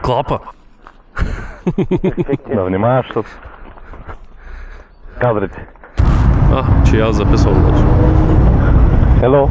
клапа. Да внимаваш, защото кадрите. Че аз записвам, значи. Hello.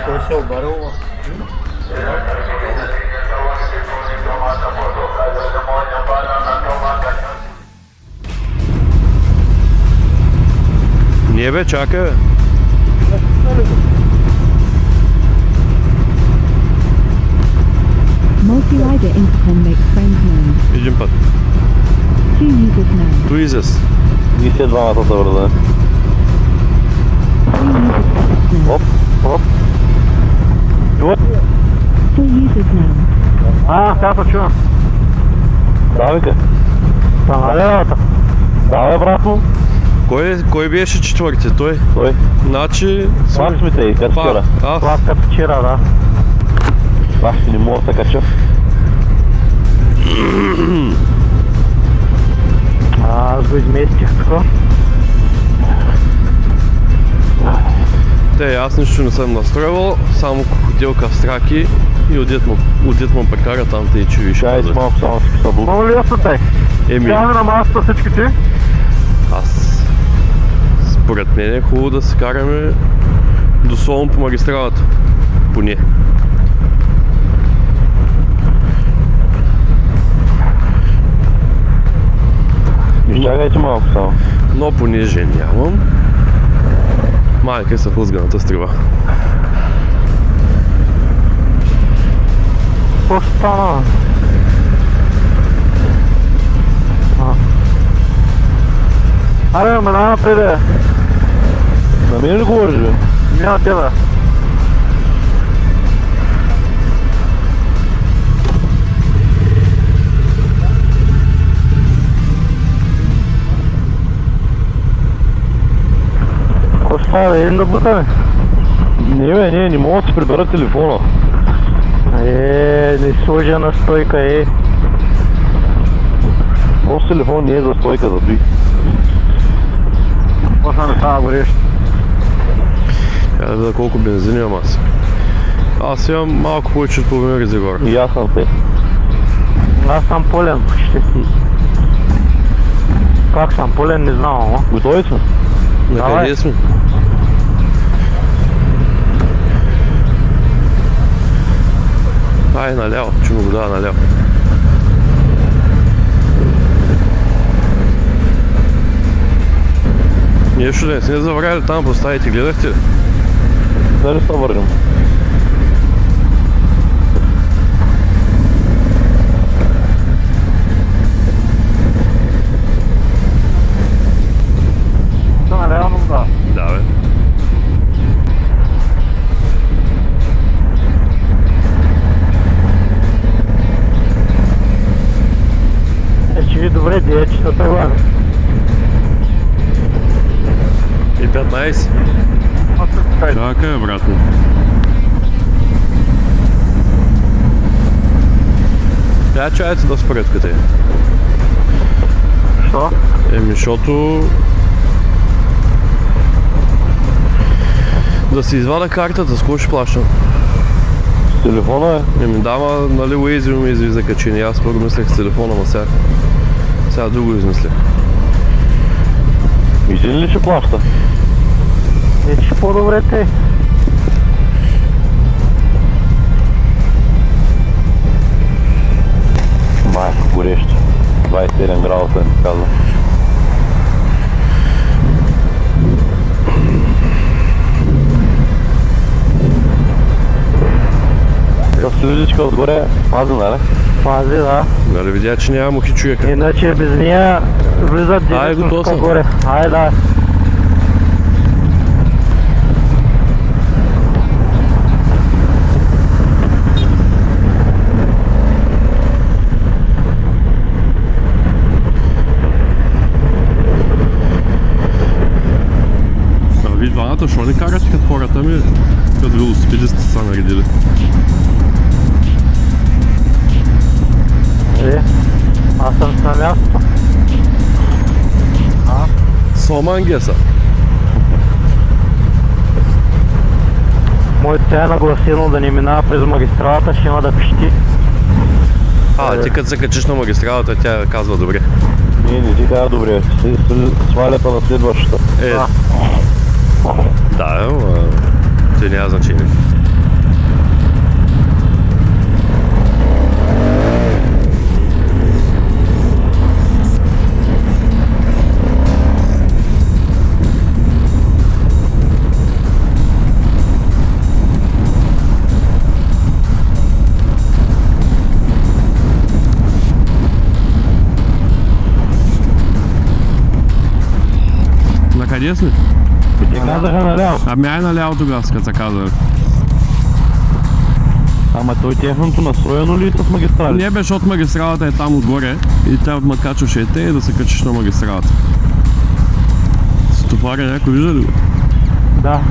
Той се обарил. Не бе, чакай бе. Multi-rider intercom makes friends known. Един път. Two users known. Ту изес. И след двамата да върда. Three users known. Оп, оп. Four users known. Сега се чувам. Давайте. Левата. Давай, братно. Кой беше четвърти? Той? Той. Значи... Пак сме те и как вчера. Аз. Това като вчера, да. Пак ще не мога да се кача. Аз го изместих тук. Аз нищо не съм настроил, само хотелка с траки и отдет му прекара там те и че виж. Чай, малко само си събук. Много ли ясно те? Еми, Сядаме на масата всичките. според мен е хубаво да се караме дословно по магистралата. Поне. Изчакайте малко само. Но понеже нямам, майка са в лъзганата стрива. Какво ще стана? Аре, ме дай напред. На мен ли говориш, бе? Няма тебе. Какво става, бе? Един да бутаме? Не, бе, не мога да си прибера телефона. Не сложа на стойка, Този телефон не е за стойка, за той. Почна да става горещ. Да видя колко бензин имам аз. Аз имам малко повече от половина резервуар. И аз съм те. Аз съм пълен почти. Как съм пълен, не знам, ама. Готови сме? На Давай. къде сме? Ай, наляво, че му го дава наляво. Нещо да не сме забравили там поставите, гледахте ли? Дали се върнем? Това реално да. Да, бе. Ще ви добре, диечетата глава. И 15. Чакай, обратно. Тя чаяте да според къде. Що? Защото... Да си извада картата, с кого ще плащам? С телефона е. Дама, нали Waze ми излиза качени. Аз първо мислех с телефона, но сега друго измислях. Мисли ли ще плаща? Че по-добре те. Майко, горещо. 27 градуса ми казва. Слюдичка отгоре пази, нали? Пази, да. Нали видя, че няма мухи човека. Иначе без нея влизат Ай, готов директно съм. горе. Ай, да. Вие двамата, що не карате като хората ми, като велосипедисти са наредили? Аз съм на място. Сомангия са. Моето тя е нагласено да не минава през магистралата, ще има да пищи. Ти като се качиш на магистралата, тя казва добре. Не ти казва добре, свалята на следващата. Да, ама ти няма значение. На къде сме? Те казаха наляво. Ами ай наляво тогава, като са казали. Ама той тяхното настроено ли е с магистрали? Не бе, защото магистралата е там отгоре и трябва да качваш и те и да се качиш на магистралата. Стопаря някой вижда ли го? Да.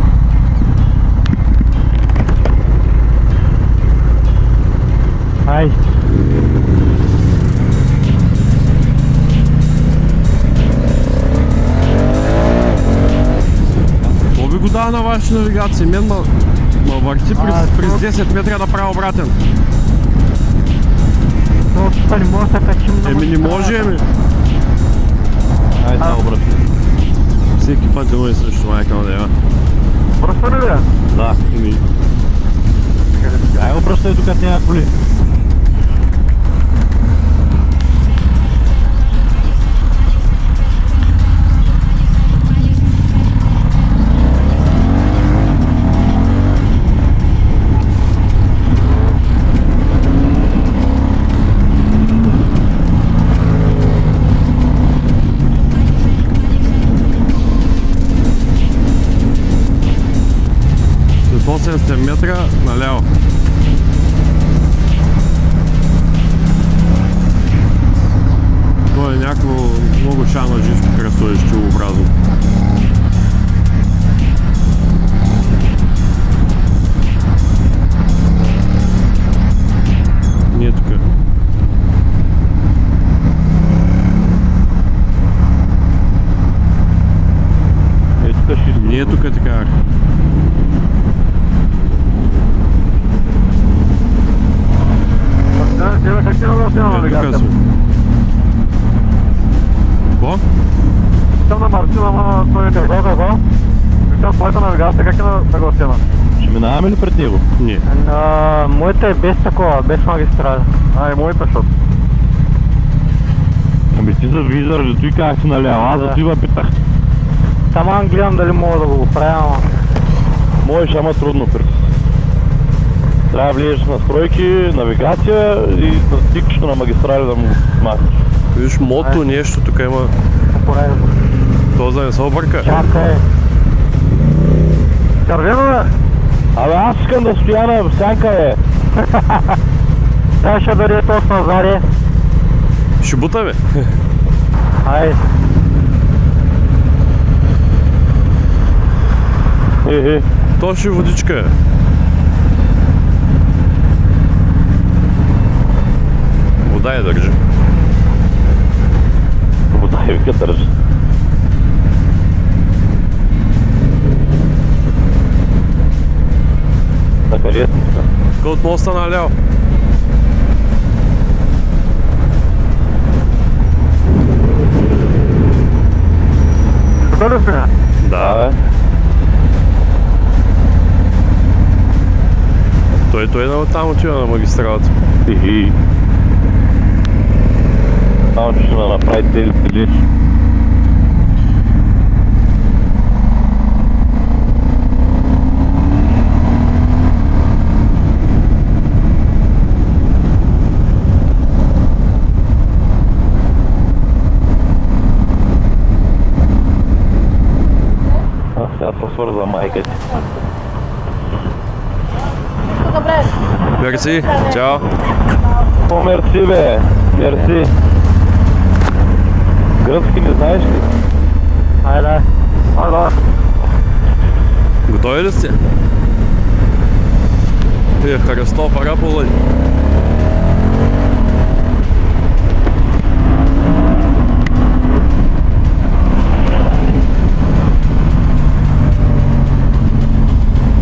Ай. Какво би го дава на вашата навигация? Мен ма върти през 10 метра да прави обратен. Просто не може да качим на Еми не може, еми. Ай, да, обрати. Всеки път едно и също, майка на дева. Просто ли бе? Да. Ай, обръщай тук няма коли. След 800 метра наляво. То е някакво много шано жишко кръстовище образно. Не е тук. Е, тук ще... Не е тук така. Как ти нагласено навигация? Какво? Съм на Мартина, ама той е какво? Викам твоята навигация, как е нагласена? Ще минаваме ли пред него? Не. Моята е без такова, без магистрала. И моята защото. Ами ти завижда, заради той как си наляво, аз за това питах. Сама гледам дали мога да го правя, ама... Можеш, ама трудно през. Трябва да влезеш в настройки, навигация и да стикаш на магистрали да му махнеш. Виж, мото нещо тук има. Поредно. То за да не се обърка. Чакай. Червено бе? Абе аз искам да стоя на сянка, бе. Дай ще даде точно назаде. Ще бута, бе. Ай. То ще водичка е. Вода я държи. Вода е вика държи. На къде е така? Тук от моста наляво. Тук ли сме? Да, бе. Той там отива на магистралата. Само че ще направи тези цели. Сега се свърза майка ти. Мерси, чао. О, мерси бе, мерси. Гръцки не знаеш ли? Айде. Готови ли сте? Христов Араполой.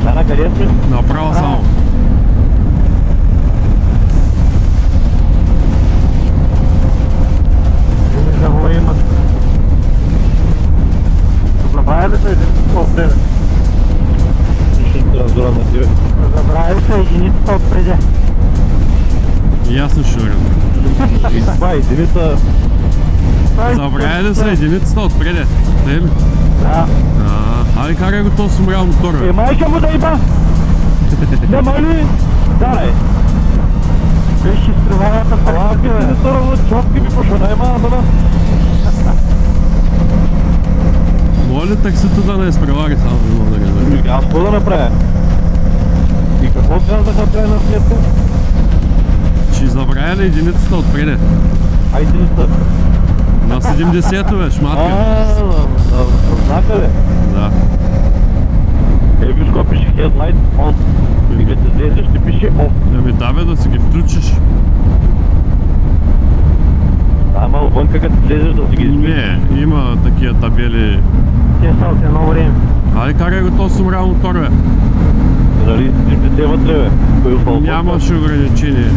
Ана, къде си? Направо само. Да го имат. Забравя ли се един отпреде? Ще се разбира на тебе. Забравя ли се единицата отпреде? Ясно ще говорим. И това единица... Забравя ли са единицата отпреде? Тъй ли? Да. Айде карай го то сумрял мотора. майка му да иба! Да мали! Дай! Виж изтривалата в Ала, ръките, не са равно чопки ми пошо, найма, да. Моля ли таксито да не изпревари само не мога да ги знам. Аз какво да направя? И какво трябва да направя на сметка? Ще забравя ли единицата отпреде? А единица? На 70-то бе, шматка. Знака ли? Да. Виж какво пише Headlight On. И като излезеш ще пише On. Ами да бе, да си ги включиш. Ама отвън като излезеш да си ги измиш. Не, има такива табели. те са от едно време. Айде карай го то сумрял мотор бе. Нали, 70 вътре бе. Кой ufал? Нямаше ограничение.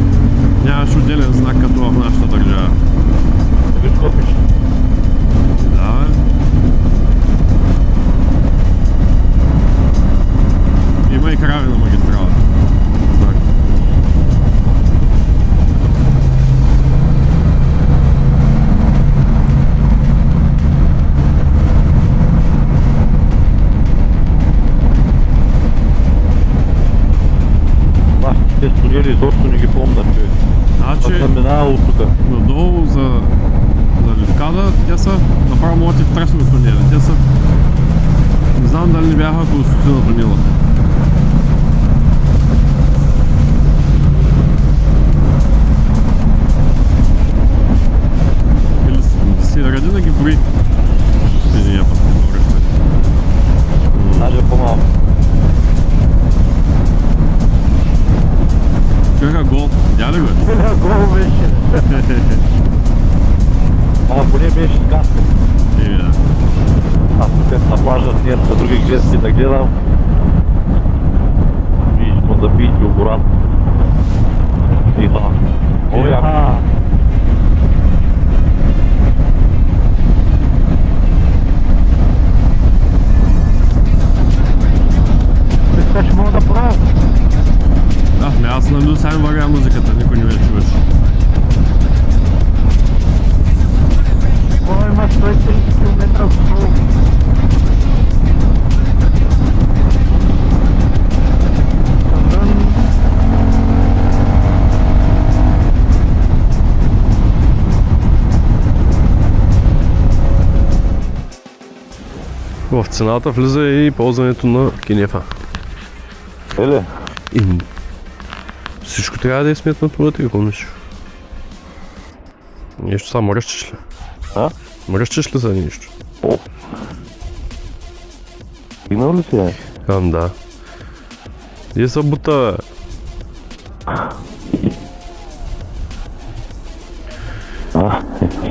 Нямаше отделен знак като в нашата държава. Виж какво пише. Да бе. Има и крави на магистралата. Знак. Те студили изобщо не ги помня, човек. Значи, Аз съм минавал от тука. надолу за Левкада, те са направо могат и в Тресови тунели. Те са... Не знам дали не бяха около стотина тунела. Или си ради да ги брои. Един път не връща. Даже по-малко. Човека гол. Видя ли го? Гол беше. Ама поне беше с каска. Еми да. Аз тук на плажа днес са други гледки да гледам. Виждам да пийте оборат. И да. О, яко. Искаш мога да правя? Аз на Люсайн вървя музиката, никой не ме чуваш. Кой има 130 км в стол? В цената влиза и ползването на кинефа. Еле? И всичко трябва да е сметнато вътре, какво мислиш? Нещо само мръщиш ли? А? Мръщиш ли за нещо? О. Стигнал ли си, Да. И са бута, бе.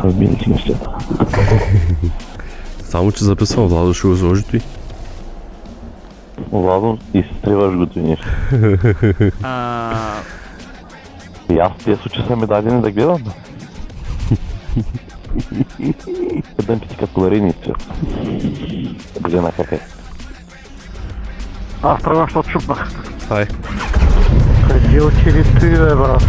С бинци нещата. Само че записвам, Владо ще го сложи той. Владо, изтриваш го ти нещо. И аз тези случаи са ми дадени да гледам. Дам ти като ларини цвет. Гледна как е. Аз тръгвам, защото чупнах. Ай. Къде отиде ти, бе, брат?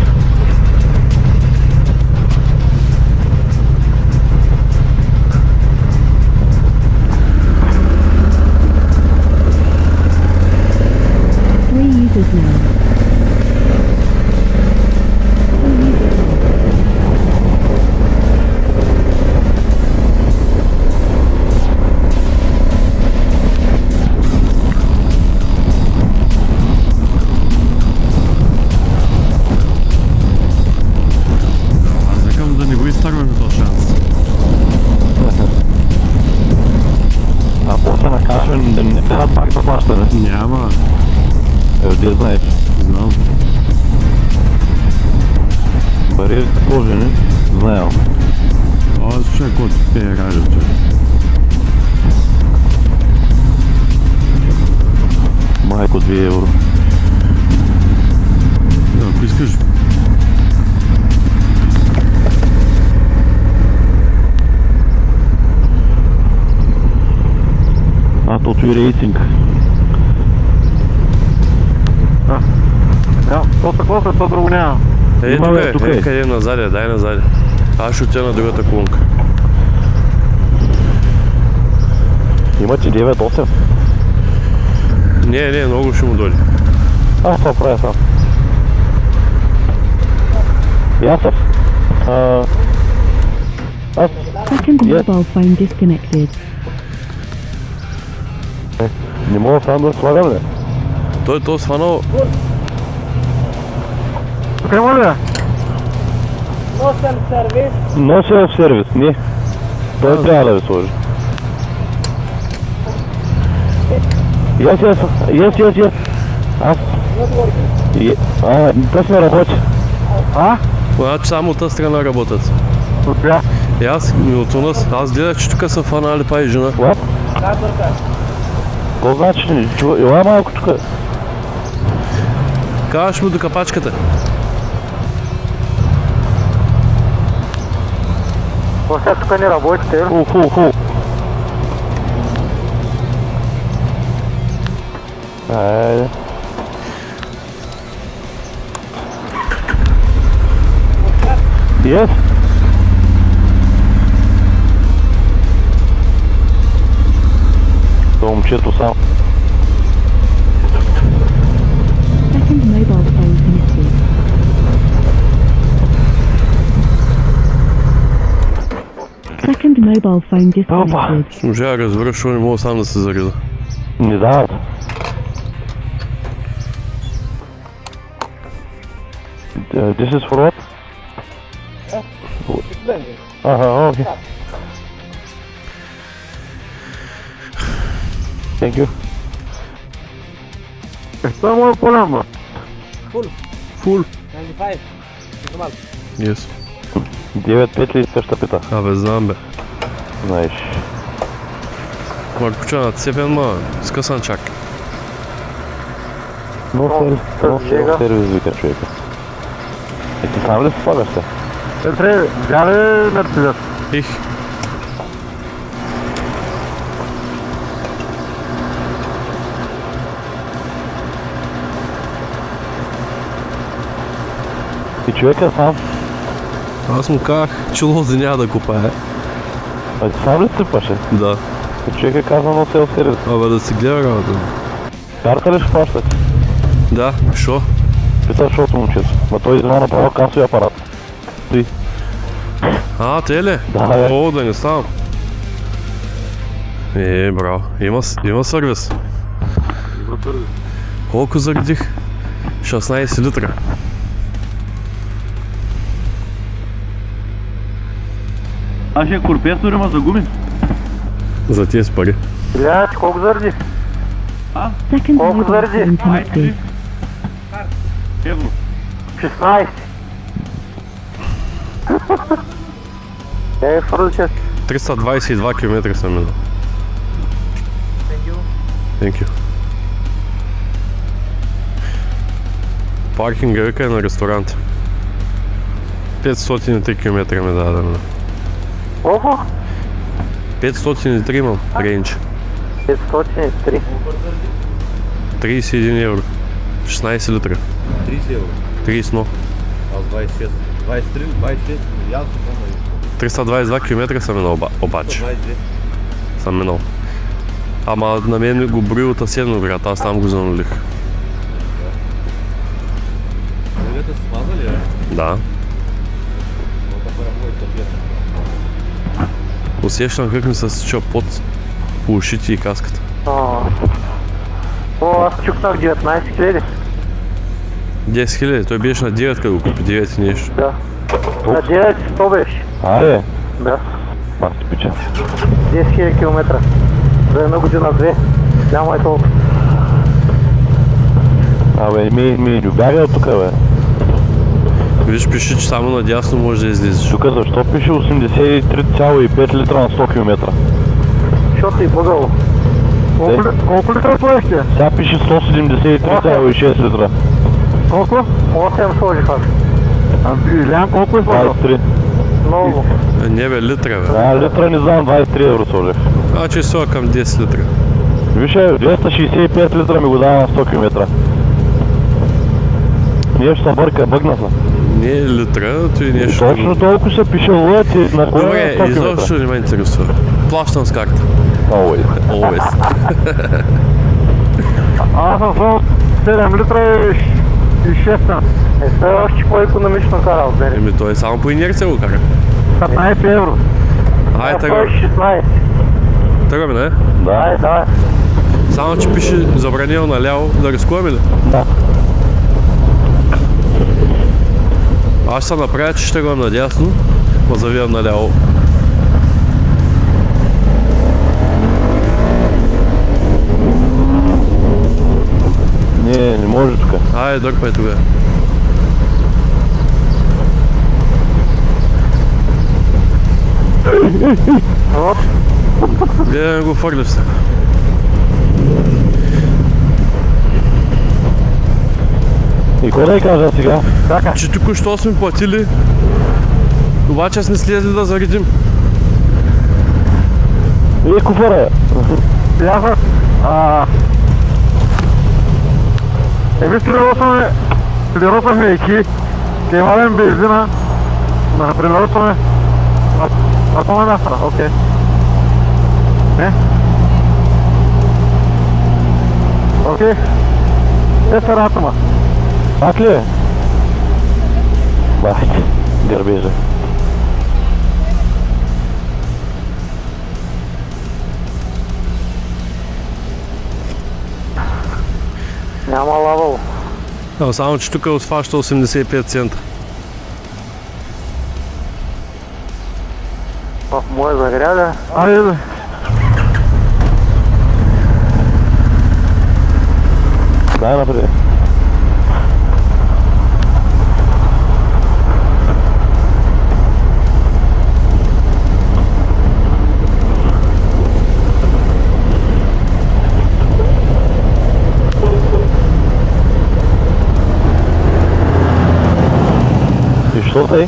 Пак заплащане. Няма, Де знаеш. знам. Бариерите сложени. Знаел. Ова слушай кой пее радиото. Майко 2 евро. Ако искаш, Тут и рейтинг. Ja, to са класа, то друго няма. тук бе, тук е. къде назаде, дай назаде. Аз ще отида на другата колонка. Имате 9-8. Не, много ще му дойде. Аз това правя сам. Ясъв. Аз... Second Yeah. mobile phone disconnected. Не мога сам да слагам, ли? Той сванал. Тук има ли? Нося в сервис, не. Той трябва да ви сложи. Yes. Аз... Das не работи. Значи само от тази страна работят. От коя? И аз, от нас, аз гледах, че тук са фанали па и жена. What? Какво значи? Ела малко тук. Кажеш му до капачката. Сега тук не работите. Фу. Айде. Yes. Това момчето сам. Second mobile phone connected. Second mobile phone disconnected. Може разбера, що не мога сам да се зареда. Не дават. This is for what? Okay. Thank you. Това е моят по-голям, бе. Фул. 95. Yes. 9-5 ли същата пита? Абе, знам бе. Знаеш. Маркуча нацепен, ма скъсан чак. Но сервис вика човека. Ти сам ли се слагаш се? Трябва, гледай Мерцедес. Их. Ти човека сам? Аз му казах, че лози няма да купае. А ти сам ли сипаше? Да. Ти човека каза на сел сервис. Абе да си гледа работа. Карта ли ще плащаш? Да, шо? Пита, защото момчето. Ма той взема направо касови апарат. Той. А, те ли? Да, бе. О, да не ставам. Браво. Има сервис. Колко заредих? 16 литра. Нашия корпесор има за гуми. За тези пари. Гледай, колко заради? Second Колко mobile заради? phone connected. Евро. 16. Фърдиче. 322 км съм минал. Thank you. Паркинга вика е на ресторант. 503 км ме даде да мина. Колко? 503 имам рейндж. 503. 31 евро. 16 литра. 30 евро. 30 но. Аз 26. 23, 26, ясно помня. 322 км съм минал обаче. 22. Съм минал. Ама на мен ми го брои от Асено град, аз там го занулих. Рулета са смазали, бе? Да. Но така работи тъпията. Усещам как ми се сеча пот по ушите и каската. Аз чукнах 19 хиляди. 10 000, той беше на 9 като го купи, 9 и нещо. Да. На 9 100 беше. Аре, Да. пак ти пича. 10 000 километра. За една година, две. Няма и толкова. Абе, ми бяга от тук, бе. Виж, пише, че само надясно може да излизаш. Тук защо пише 83,5 литра на 100 км? Защото и по-долу. Колко литра поехте? Сега пише 173,6 литра. Колко? 8 сложих аз. Илян колко е сложил? 23. Много. Не бе, литра бе. А, литра не знам, 23 евро сложих. Значи са към 10 литра. Виж, 265 литра ми го дава на 100 км. Ние ще се бъгна са. Не е литра, той нещо... Точно толкова се пише лът и на кое Добре, е 100 км. изобщо не ме интересува. Плащам с карта. Always. Always. Аз съм сложил 7 литра и 6 цента. Все още по-економично карал, бери. Еми той само по инерция го кара. 15 евро. Айде, Той тръгваме. 16. Тръгваме, не? Давай, давай. Само, че пише забранено наляво, да рискуваме ли? Да. Аз ще се направя, че ще тръгвам надясно, ма завивам наляво. Не може тук. Айде, дърпай тогава. Вот. Гледай го фърлиш се. И какво да я кажа сега? Че току-що сме платили, обаче сме слезли да заредим. И куфара. Бяха. Еми стрелосаме еки, ке вадим бензина, например сме на това място, окей. Не? Окей. Е ратума. Пак ли е? Бахте, гърбежа. Няма лавало. Само, че тук осфаща 85 цента. Мое загряда. Айде бе. Дай напред. И що тъй?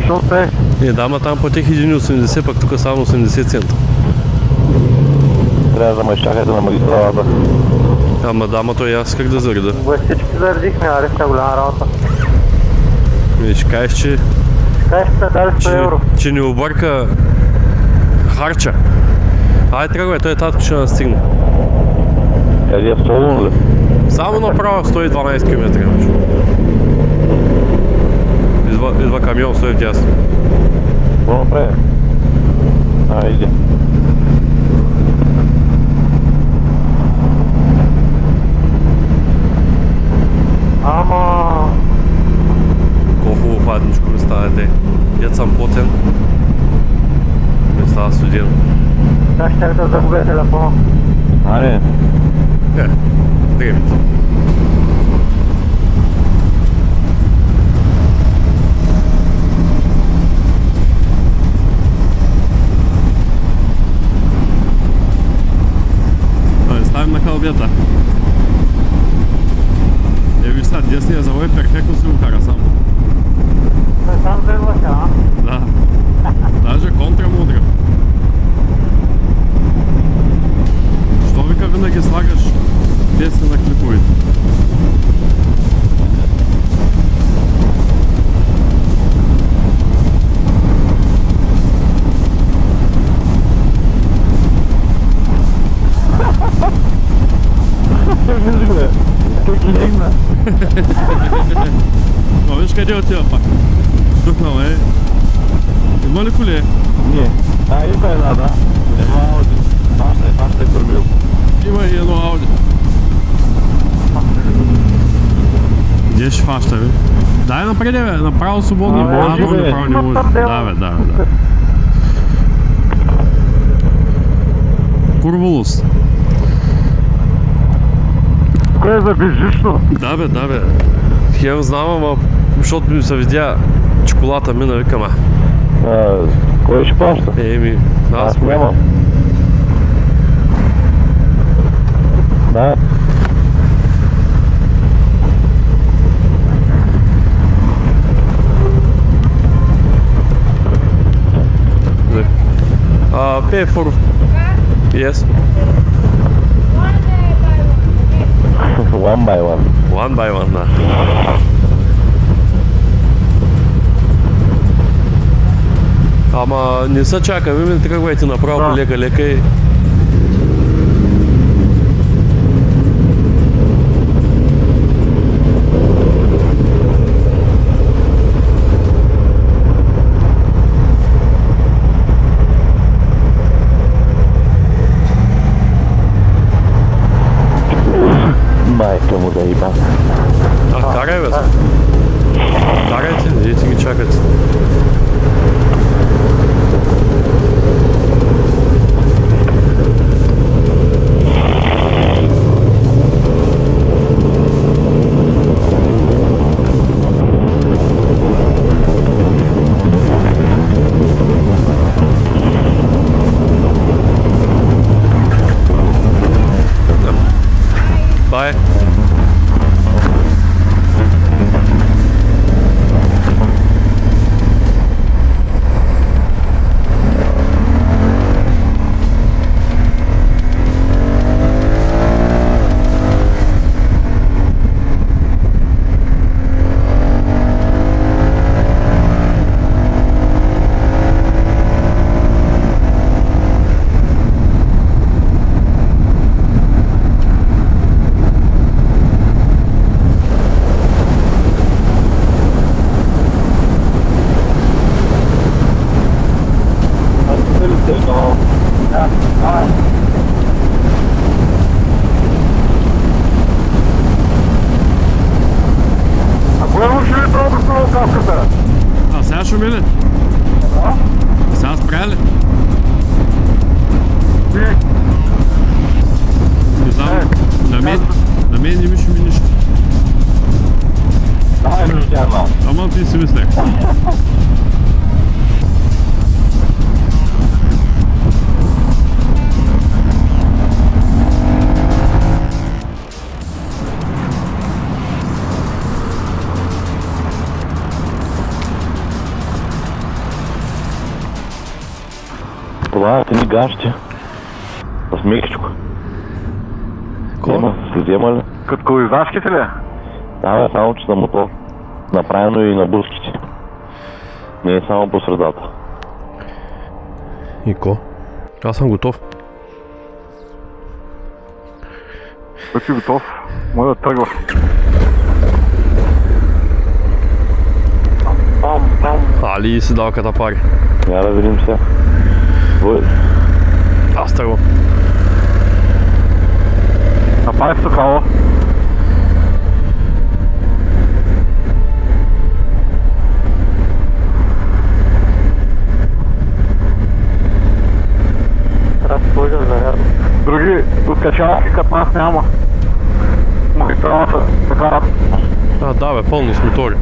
Що те? Не, да, ама там платих 1,80, пък тук само 80 цента. Трябва да ме изчакайте на магистралата. Ама да, ама той аз как да зареда. Бе, всички заредихме, аре, са голяма работа. И ще кажеш, че Кай ще дали 100 евро. че ни обърка харча. Айде тръгвай, той татко ще настигне. Къде е в Солун ли? Само направо 112 км. Идва камион, стои тясно. Какво направи? Иди. Ама... Колко хладничко ми става, те. Дет съм потен. Ми става студено. Да, ще да загубя телефона. Не. Дремите. Ставим на хълбята. Виж сега, десния завой перфектно се ухара сам. Там завърша, а? Да. Даже контра мудра. Що вика винаги слагаш десни на клиповите? Как легна? Но виж къде отива пак. Духнал е. Има ли коле? Не. Има една, да. Едно Ауди. Това ще е пробил. Има и едно Ауди. Где ще фаща, бе? Дай напред, бе, направо свободно. Може, то бе. направо не може. Да, бе, да. Курволос. Кое е за безжично? Да бе. Хем знам, ама защото ми се видя чоколата мина, викам, Кой ще плаща? аз нямам. Да. Pay for... Yes. One by one. One by one, да. Ама не се чакаме, ми тръгвайте направо лека и... Майка му да иба. Карай, бе. Карайте, идете ги чакате. Bye. Сега ще мине. Сега спря ли? Не знам. На мен не ми ще ми нищо. Ама ти си мислех. Това ти ни гащи. С мекичко. Ко? Си взема ли? Като колизашките ли? Да, бе, само че на мотор. Направено и на буските. Не е само по средата. И ко? Аз съм готов. Бъд си готов. Може да тръгва. Али си дал ката пари. Я да видим сега. Аз тръгвам. Направи стокало. Трябва да сложа зарядно. Други откачалки като нас няма. Магистралата така. Да бе, пълно с мотори.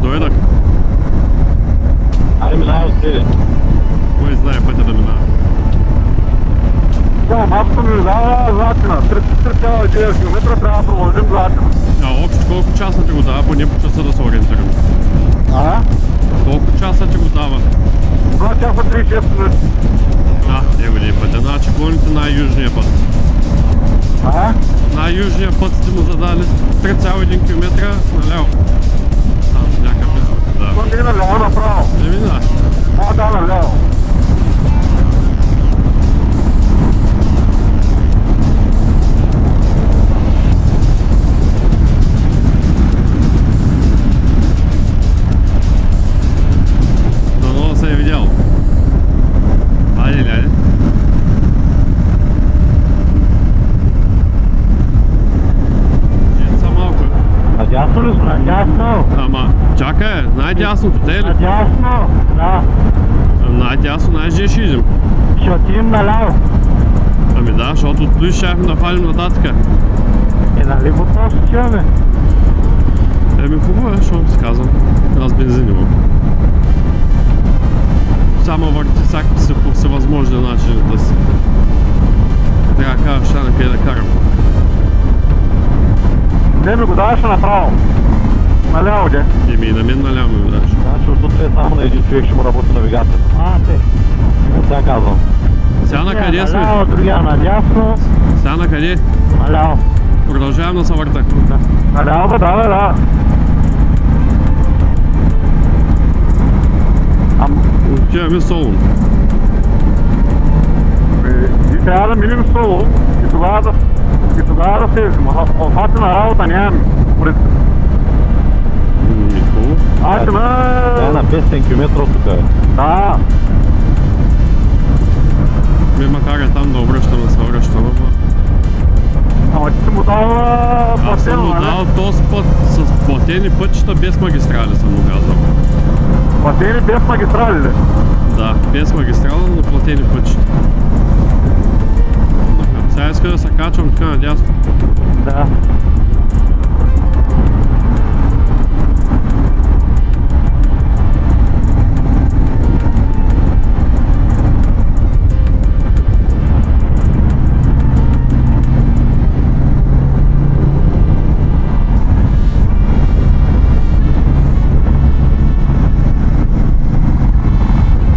Доведах. Айде минава отстрели. Кой знае пътя да минава? Масата ми дава златина. 3,9 км трябва да продължим златина. Общо колко часа ти го дава, поне по часа да се ориентирам? Колко часа ти го дава? 2 часа 36 минути. Не го ли пътя, значи гоните най-южния път. Най-южния път сте му задали 3,1 км наляво. Някакъв изход, да. Това не наляво направо. Да. Наляво. Дано се е видял. Айде. Ето са малко. Надясно ли сме? Надясно. Ама, чакай, най-дясното, те ли? Надясно, да. Най-тясно, най-же ще идем. Ще отидем наляво. Ами да, защото той щяхме да фалим нататък. Нали по това ще отиваме? Еми хубаво е, защото ти казвам. Аз бензин имам. Само върти всякакви по всевъзможни начини да си. Трябва да кажа, ще на къде да карам. Не ми го даваш направо. Наляво, де? Еми и на мен наляво ми даш. Значи отутре само на един човек ще му работи навигацията. Те. Сега казвам. Сега на къде сме? Наляво, другия надясно. Сега на къде? Наляво. Продължавам да се върта. Наляво, бе, да. Отиваме Солун. И трябва да минем соло и тогава да седим. Алфата на работа нямаме. Хубаво. Айде Това е на 500 км от тук. Да. Ми макар е там да обръщам, да се връщам, Ама ти си му дал аз съм платено, му нали? дал този път с платени пътища без магистрали, съм му казал. Платени без магистрали ли? Да, без магистрала, но платени пътища. Сега иска да се качвам така надясно. Да.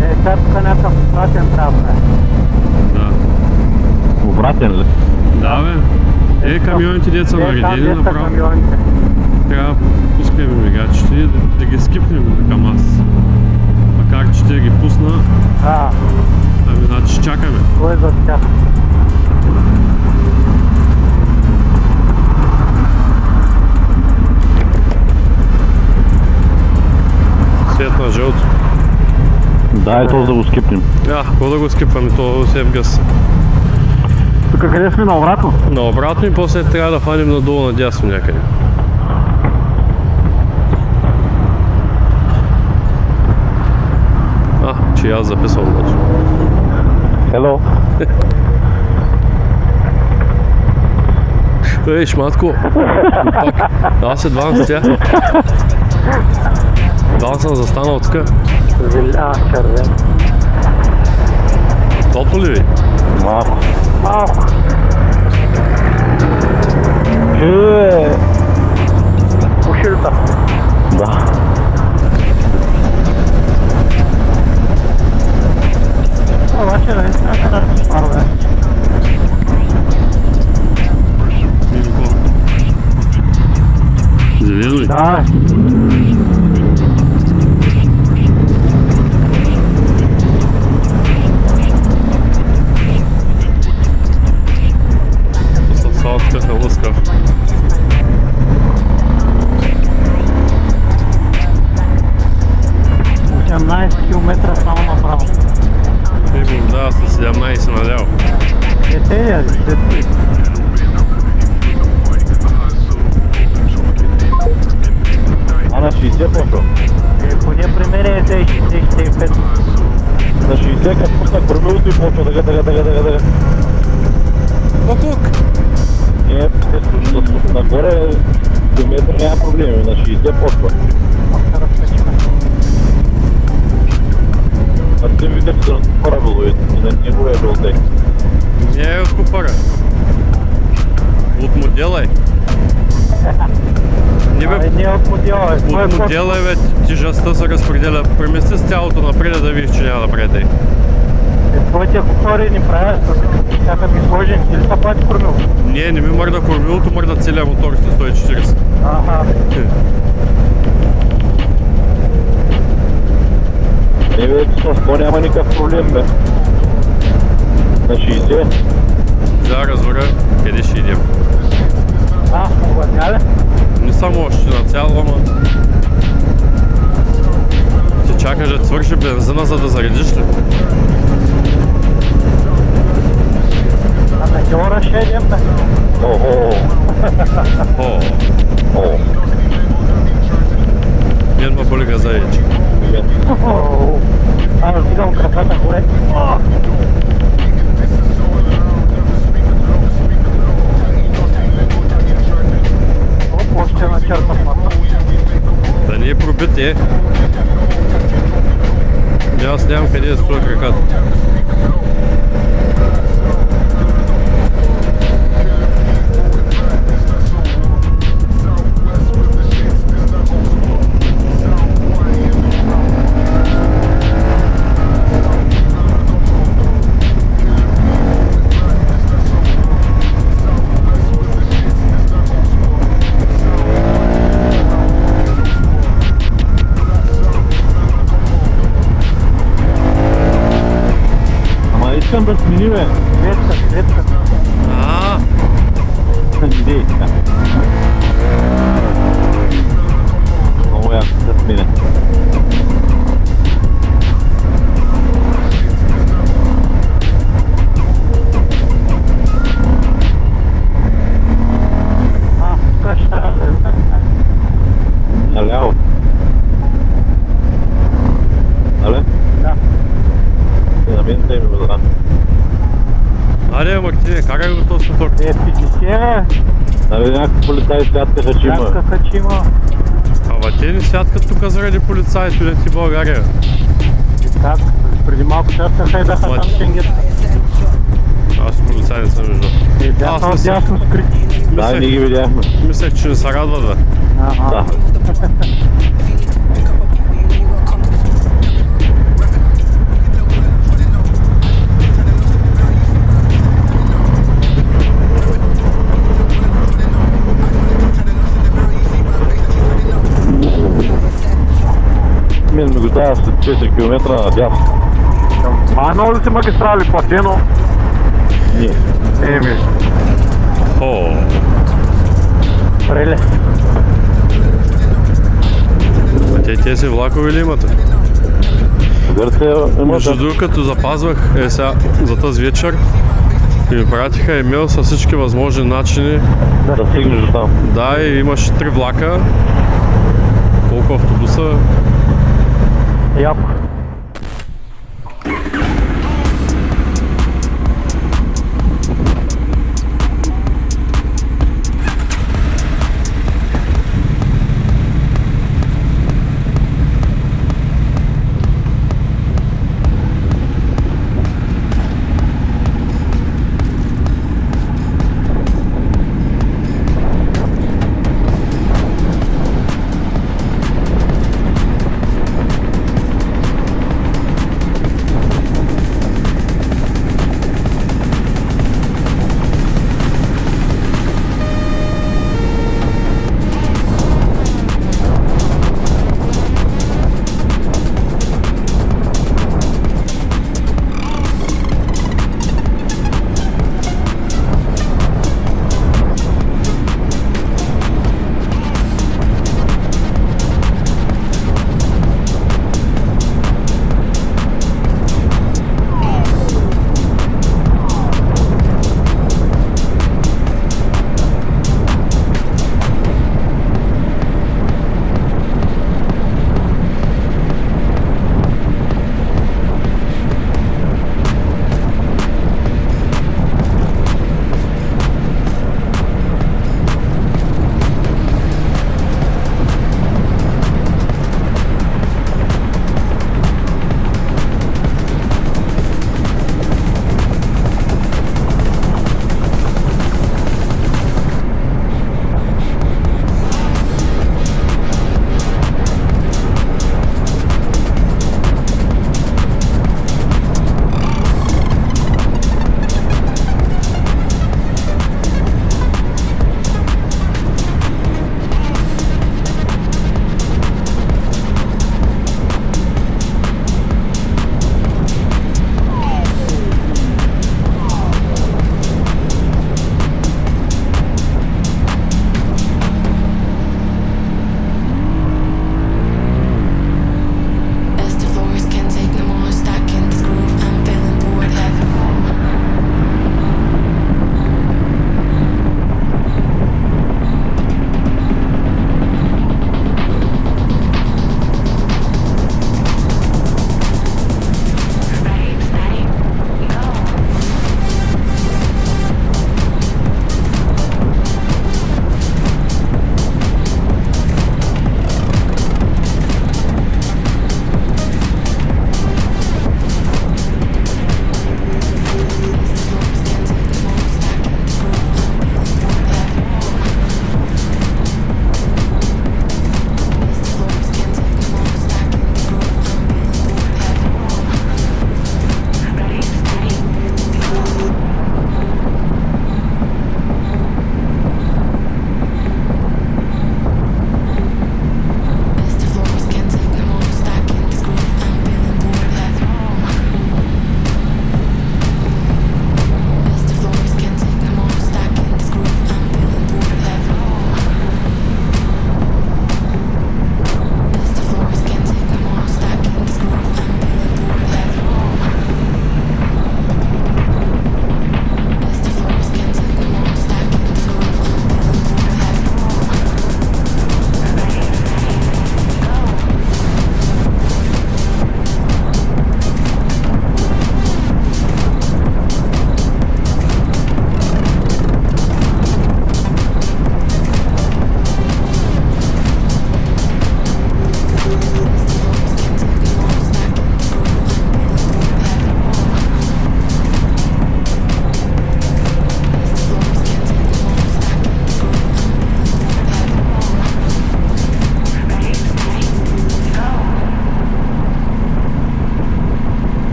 Сега тук някакъв пратен трябва да е. Да. Обратен ли? Да бе. Камионите деца наредени Там деца направо. камионите. Трябва да пускаме мигачите и да ги скипнем към аз. Макар че те ги пусна, Да, ами значи ще чакаме. кой е за тях? Свет на жълто. Да, ето да го скипнем. Какво да го скипваме, то се е в гъс. Тук къде сме наобратно? Наобратно и после трябва да фаним надолу надясно някъде. Че аз записвам вече. Hello. Ей, шматко! Пак, аз едва с тя. Едва съм застанал тук. Червен. Топло ли ви? Малко. Малко. Ушилта. Да. Обаче да е. Милко. Зелено ли? Да. Асфалтът е лъскав. Километра само направо. Да, с 17 наляво. Те А на 60 по-що? поне при мен е 65. На 60 като пуснах първилото и почва дъга. Тук! Нагоре до метър няма проблеми, на 60 почва. А ти видях се разпорабило и не го е бил тек. Не е от купара. От модела е. Не бе, Не от модела. от модела е, бе, тежестта се разпределя. Премести с тялото напред да видиш, че няма напред. Твоите купари ни правят, всяка ги сложим. Или са плати кормил? Не ми мърда кормилото, мърда целия мотор с 140. Аха. Не бе, с това няма никакъв проблем, бе. На 60. Да, разбера, къде ще идем. Обладня ли? Не само още на цяло, ама... Ти чакаш да свърши бензина, за да заредиш ли? А на килора ще идем, бе. О, О. мен ме боли газа вече. Аз вдигам кръв. те. И аз нямам къде да стоя краката. Ама искам да смени, бе. Светка. Идей, така. Много яко да сменя. Тук ще... Наляво. Нали? Да. На мен те ми възран. Аре, Мартине, карай го този мотор. 50, Нали някакви полицаи святкаха, че има. чакаха, че има. Ама те не сядкат тук заради полицаите, да ти България. И как? Преди малко чакаха и бяха Ма- там ченгета. Аз полицай не съм виждал. И бяха Аз мисля- дясно скрити. Да, ние ги видяхме. Мислех, че не се радват, бе. Ага. Да. Мен ми го дава след 4 км надясно. Махнал ли си магистрали платено? Не. Еми, О, прелест. а тези влакове ли имате? Гърция има Между другото, като запазвах сега за тази вечер и ми пратиха имейл с всички възможни начини. да стигнеш до там. Да, и имаше 3 влака, колко автобуса. Яко.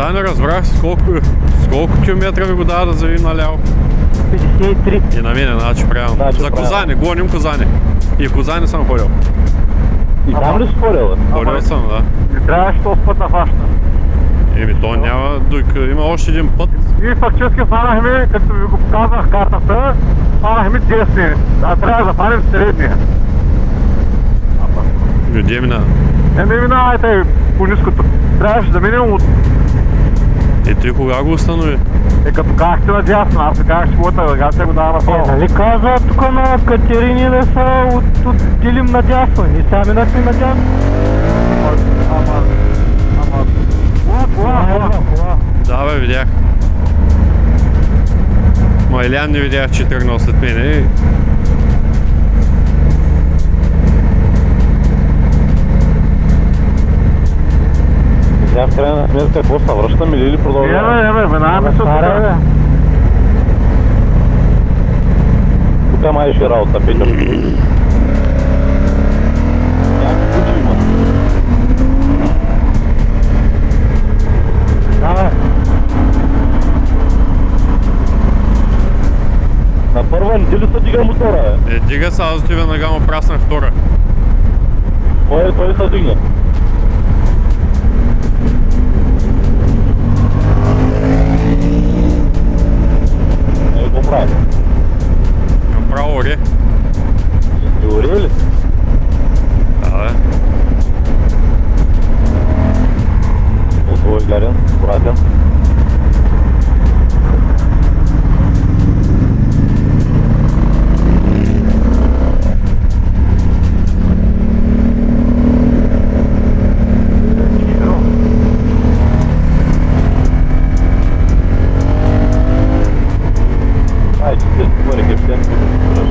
Да, не разбрах с колко километра ви го дава да завим наляво. 53. И на мене, значи правилно. Значи За правилно. Козани, гоним Козани. И в Козани съм ходил. И там ли си ходил, бе? Ходил съм, да. Не трябваше този път да фаща. Еми то няма, има още един път. И фактически фанахме, като ви го показах картата, фанахме десния, а трябва да фанем средния. Где мина? Не минавайте по ниското. Трябваше да минем от... И ти кога го установи? Като казахте надясно, аз ви казах, че моята навигация го дава направо. Нали каза тук на Катерини да са отделим надясно. Ние сега минахме надясно. Кола. Да бе, видях. Ма Илян не видях, че тръгнал след мене. Сега в крайна сметка какво се връщаме или продължаваме? Минаваме се от Тук май ще работа, Петър. Някакви кучи има. На първа не ти ли се дига мотора, бе? Дига се, аз отива нога му праснах втора. Той се дигна. Какво прави? Направо оре. И ори ли? Да, бе. От твой гарен, аккуратен. Ай, че ти говори каптен, ти да се спираш.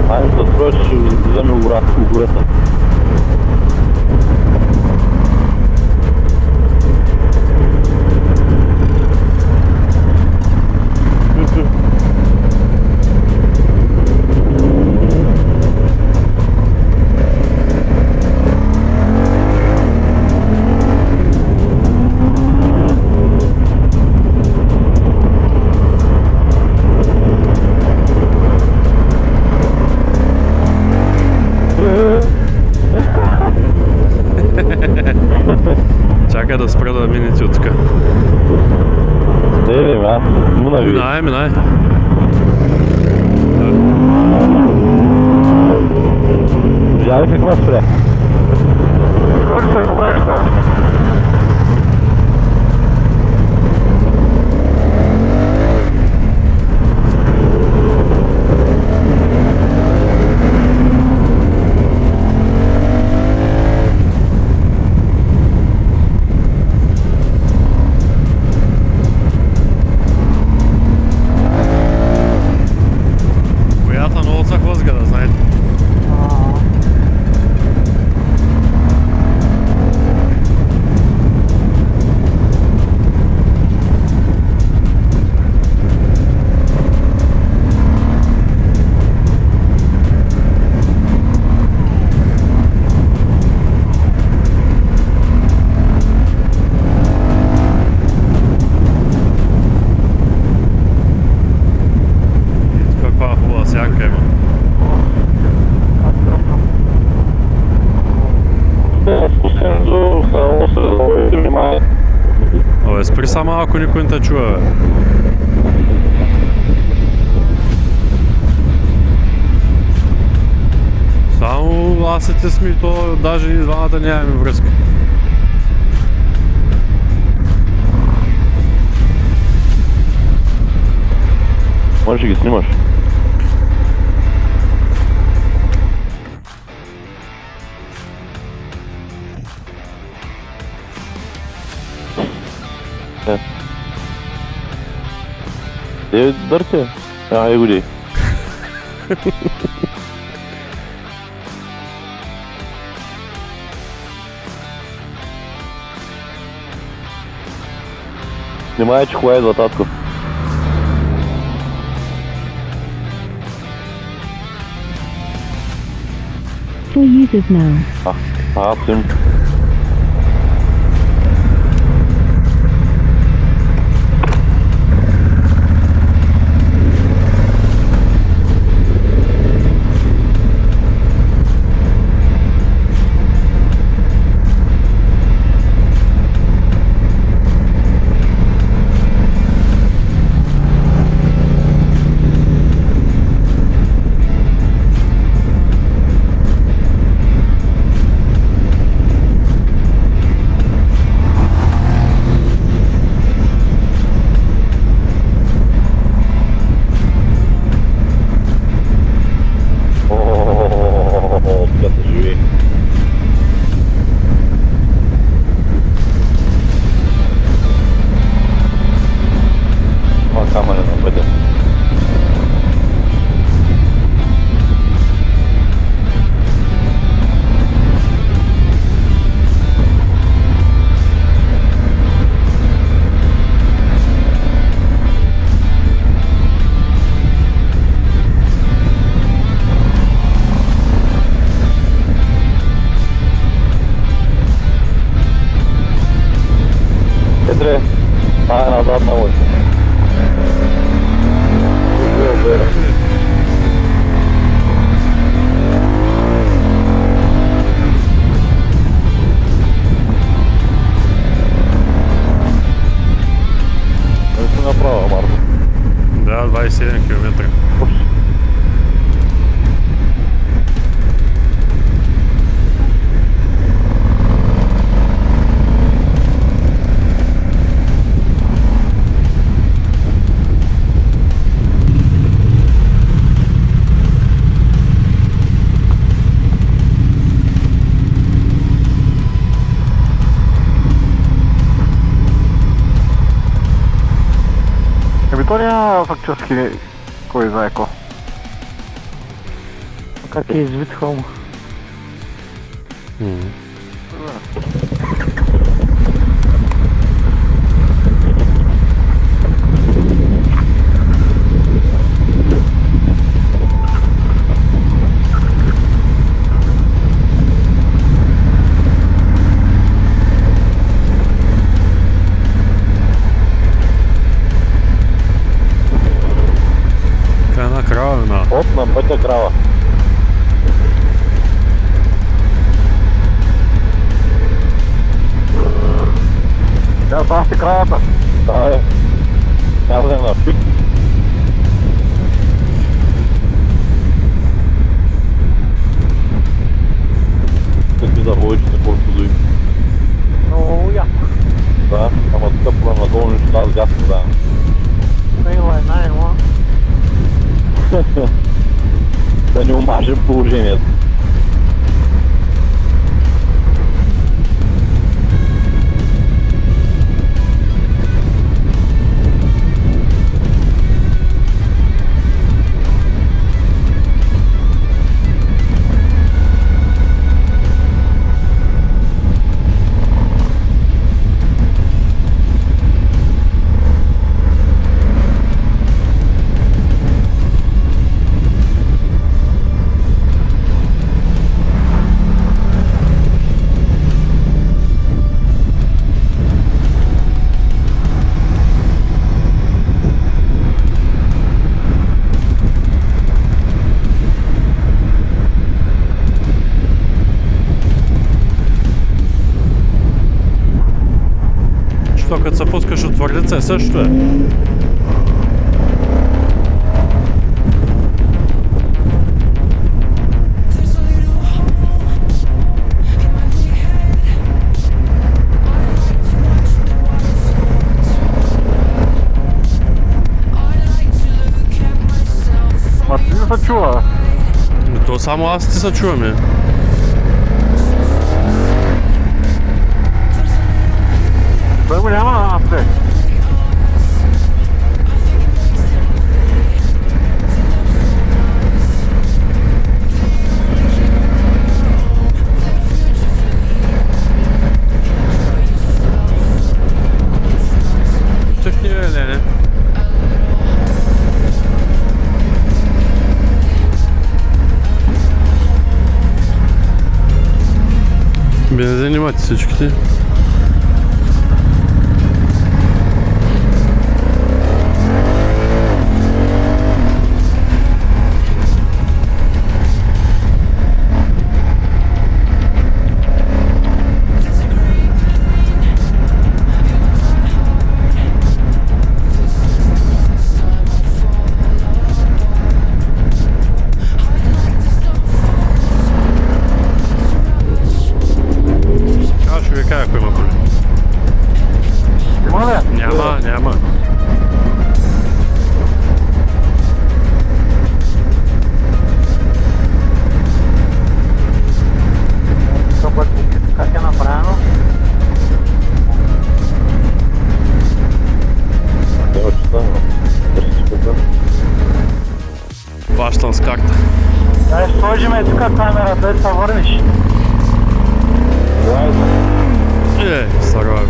Айде да строиш, ще вземе гората. Чакай да спра да минете от тук. Не, аз мина ви. Минай. Видя ли каква спря? Която много се хлъзга, да знаете. Каква хубава сянка има. Абе, спри са малко, никой не те чува, бе. Само аз и ти сме, то даже и двамата нямаме връзка. Можеш да ги снимаш. Те дърте. Ай, годи. Внимай, че кога идва татко. For users now. Аз им. Като живи. Това камъня на пътя. Петре, назад на лъж. Направо, Марко. Да, 27 км. То няма фактически кой знае ко. Как е извит хълма. Една крава вина. От на пътя крава. Да, това сте кравата. Да, е. Казвам на пик. Какви заводичите порфузуи. Много яко. Да, ама тук по надолу нищо аз газ не давам. Сейла е най-ма. Да не омажем положението. Що като се пускаш от твърдица също е. Ма ти не се чува. То само аз ти се чуваме. Той го няма на нас, Бензин имате всичките. Аз ще ви кажа, ако има проблем. Има ли? Няма. Тук как е направено? Няма че става. Плащам с карта. Дай сложим е тук камера, да се върнеш. Сарва.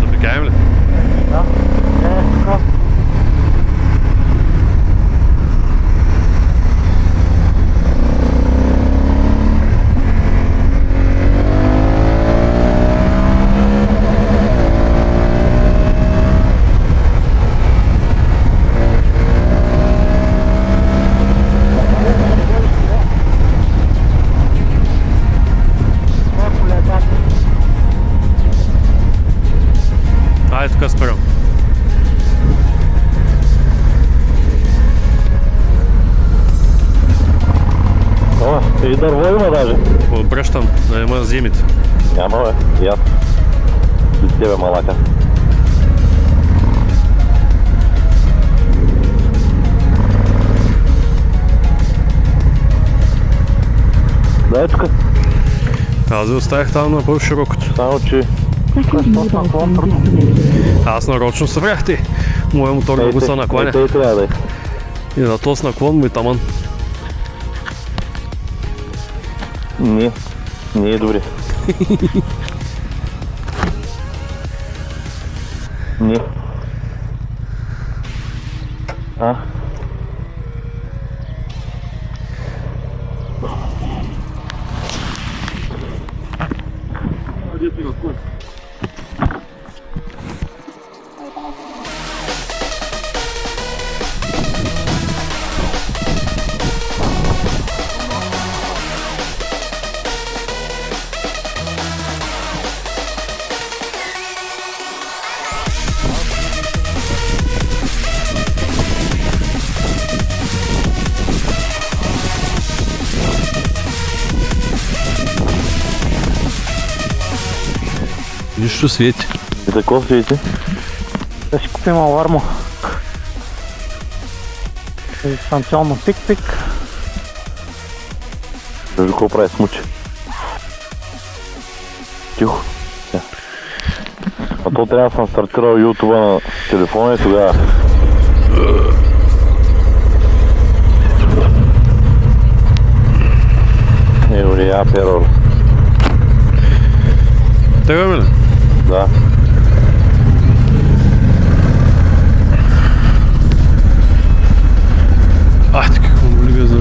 Да бегаем ли? Да. Тук. Айде тук спрем. О, и дърво има даже. Обръщам, да има зимите. Няма бе, и аз. След тебе малака. Дай тук. Тази оставих там на по-широкото. Само че Second mobile phone disconnected. Аз нарочно събрах ти. Моя мотор много се накланя. Те трябва да е. И на този наклон му и таман. Не е добре. Не. А? Нищо свети. И какво свети? Да си купим алармо. Дистанционно пик-пик. Да какво прави смуче? Тихо. А то трябва да съм стартирал YouTube на телефона и тогава. Добре, ерор. Тръгваме ли? Да. Ах, ти какво боли газа.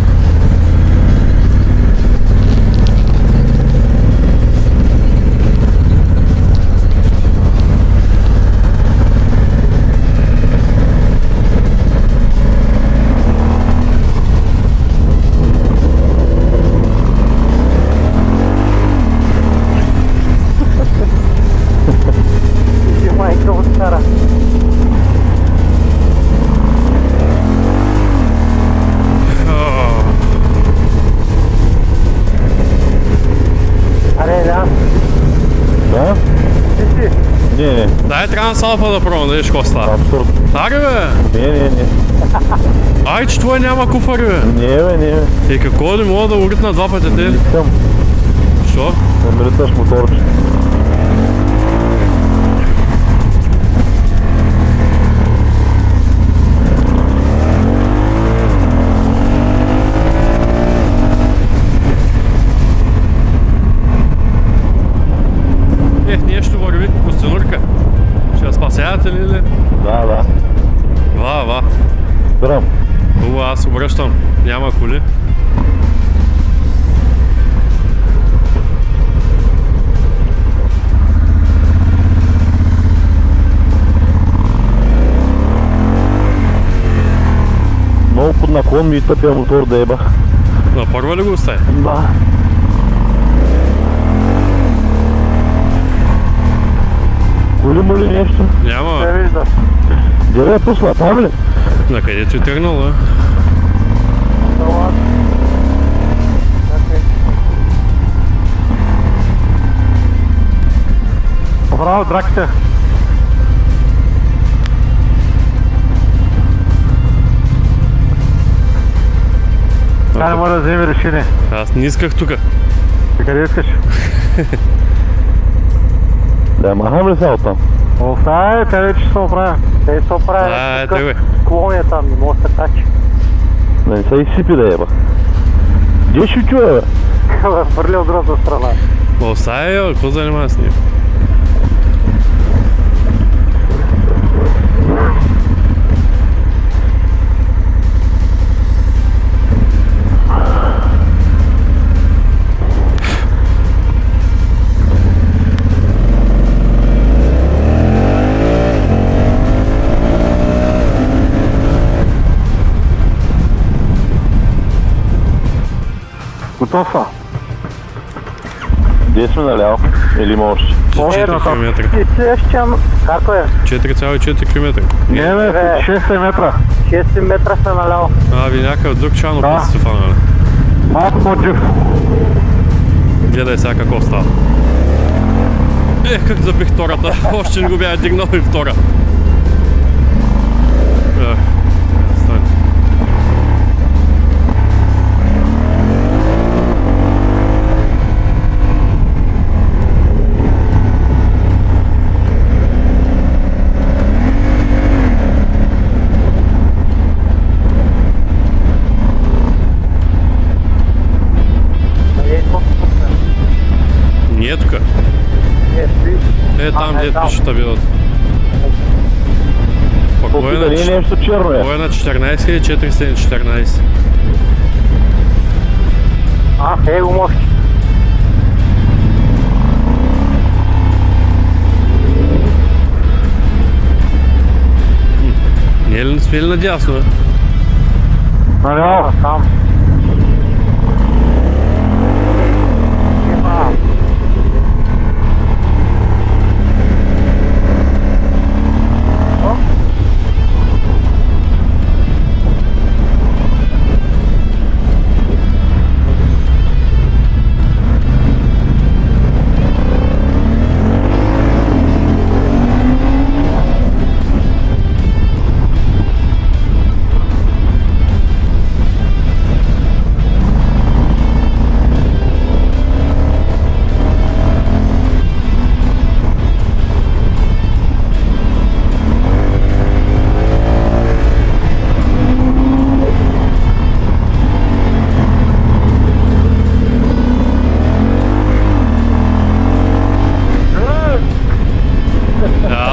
Майка от стара. Аре, да. Да? Ти си. Не. Дай трябва на салфа да пробвам, да видиш какво става. Абсурд. Аре бе! Не. Ай, че твой няма куфари бе! Не. И какво ли мога да уритна два пъти те? Искам Що? да ми риташ моторче. връщам. Няма коли. Много под наклон ми тъпия мотор да еба. На първа ли го остави? Да. Коли му ли нещо? Няма. Не виждам. Где е пусна? Там ли? На къде ти тръгнал, бе? Това. Браво, драките. Тя не може да вземе решение. Аз не исках тука. Ти къде искаш? Да, махам ли сега оттам? Оставай, тя вече се оправя. Те се оправят. Айде, бе. Склон е там, не може да се качи. Да не се изсипи да еба. Где ще чуя, бе? Върли от другата страна. Остави, бе, какво занимава с него? Готов са. Где сме наляво? Или има още? 4 км. И следващия, kako je? 4,4 км. Не, бе, 6 метра. 6 метра са наляво. Ви някакъв друг чано Да. път се фанали. Малко по-джив. Гледай сега какво става. Как забих втората. Още не го бях дигнал и втора. Стань. Не е тука. Е там, дед пише табелата. Колко дали е нещо черно е? Кой е на 14 или 414? Его може. Не е ли спели надясно, бе? Наляво. Там. Има.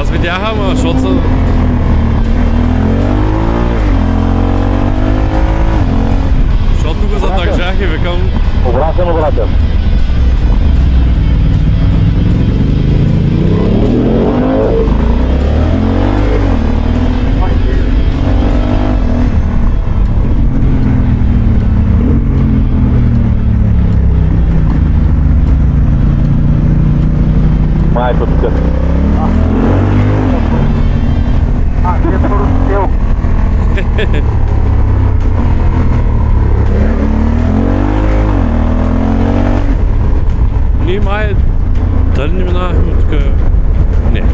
Аз видях, ама, защото са... Защото го задържах и викам... Обратен, обратен. Майко тук. Не поръстел. Ние май... Дали не минахме тук... Не. Не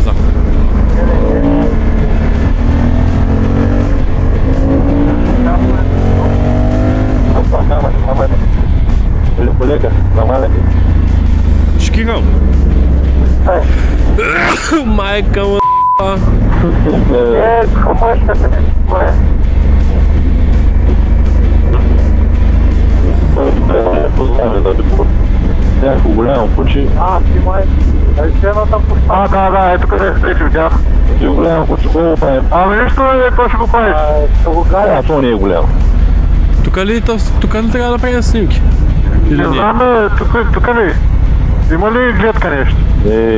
знам. Полека, намаля. Шкигам. Майка му... Комашката. Кое? Познаваме да някакво голямо почи. Ти май. Ще едно там пусти. Да, ето къде се видях. Ти голямо, ако ще го правим. Ами нищо, то ще го правиш. Ще го А, то не е голямо. Тук ли трябва да правим снимки? Или Не не? знам, тук ли? Има ли гледка нещо?